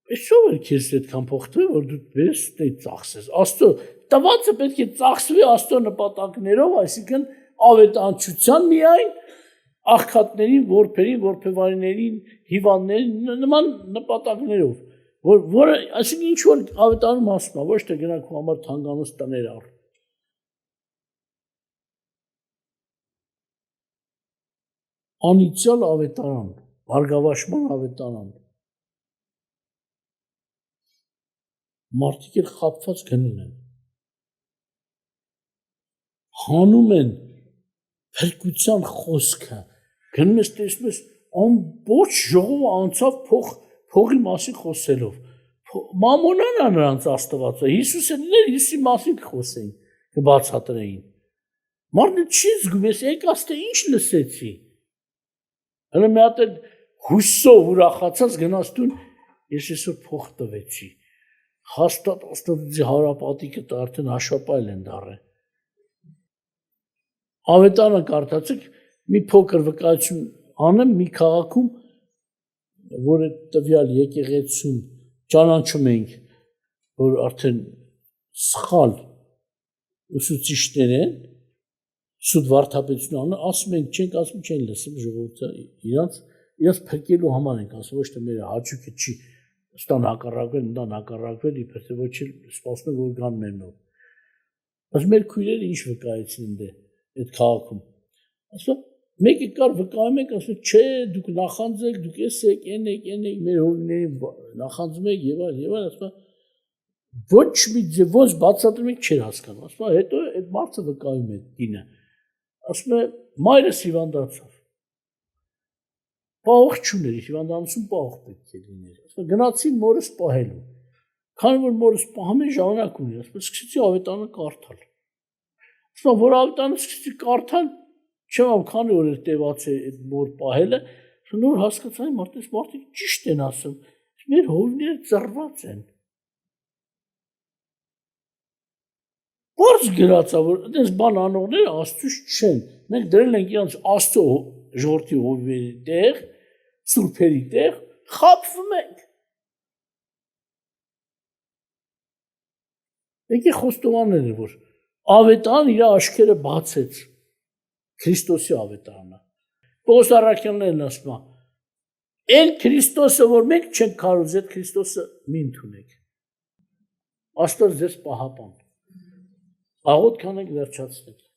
Այսով է քեզ այդքան փող տվել, որ դու բերես դե ծախսես։ Աստծո տվածը պետք է ծախսվի Աստծո նպատակներով, այսինքն ավետարանչության միայն աղքատներին, որբերին, որբևարիներին, հիվանդներին նման նպատակներով, որը այսինքն ինչ որ ավետարանում ասում է, ոչ թե գնանք ու համար թանկանոց տներ առ։ անիծյալ ավետարան, բարգավաճման ավետարան։ Մարդիկ էլ խաբված գնում են։ Հանում են փրկության խոսքը, գնում ես տեսնում ես ամբողջ ժողովը անցավ փողի մասին խոսելով։ Մամոնան է նրանց Աստվածը, Հիսուսը ներ Հիսուսի մասին կխոսեին, կբացատրեին։ Մարդը չի զգում, ես եկած թե ինչ լսեցի։ Հələ մի հատ էլ հույսով ուրախացած գնաց տուն, ես այսօր փող տվեցի։ Հաստատ Աստվածի հարապատիկը արդեն հաշվապայել են դառել։ Ավետարանը կարդացեք, մի փոքր վկայություն անեմ մի քաղաքում, որ այդ տվյալ եկեղեցում ճանաչում ենք, որ արդեն սխալ ուսուցիչներ են, սուտ վարդապետություն ասում ենք, չեն լսում ժողովուրդը իրանց փրկելու համար ենք ասում, ոչ թե մեր հաճույքը չի ստան հակառակվել, ընդան հակառակվել, իբր թե ոչ էլ սպասում որ գան մեր մոտ։ Բայց մեր քույրերը ինչ վկայեցին դե այդ քաղաքում։ Ասում մեկը կար վկայում եք, ասում չէ, դուք նախանձեք, դուք եսեք, ենեք, մեր հովիներին նախանձում եք եւ այլ, ասում ոչ մի ձև ոնց բացատրում եք չէր հասկանում։ Ասում հետո այդ մարդը վկայում է կինը։ Ասում է մայրս հիվանդացավ։ Պահող չուներ, հիվանդանոցում պահող պետք է լիներ։ Ասում գնացի մորս պահելու։ Քանի որ մորս պահում են ժամանակ ունի, ասում սկսեցի ավետարանը կարդալ։ Ասում որ ավետարանը սկսեցի կարդալ, չեմ քանի օր էր տևած է այդ մոր պահելը, նոր հասկացա մարդիկ ճիշտ են ասում, մեր հովիները ծռված են։ Որց գրածա որ այդպես բան անողները Աստծուց չեն։ Մենք դրել ենք իրանց Աստծո ժողովրդի հովիների տեղ, սուրբերի տեղ, խաբվում ենք։ Եկե խոստովանել որ ավետարան իր աչքերը բացեց Քրիստոսի ավետարանը։ Պողոս առաքյալներն ասում են, «Այն Քրիստոսը, որ մենք չենք քարոզի, այդ Քրիստոսը մի ընդունեք»։ Աստված ձեզ պահապան։ Աղոթք անենք վերջացնենք։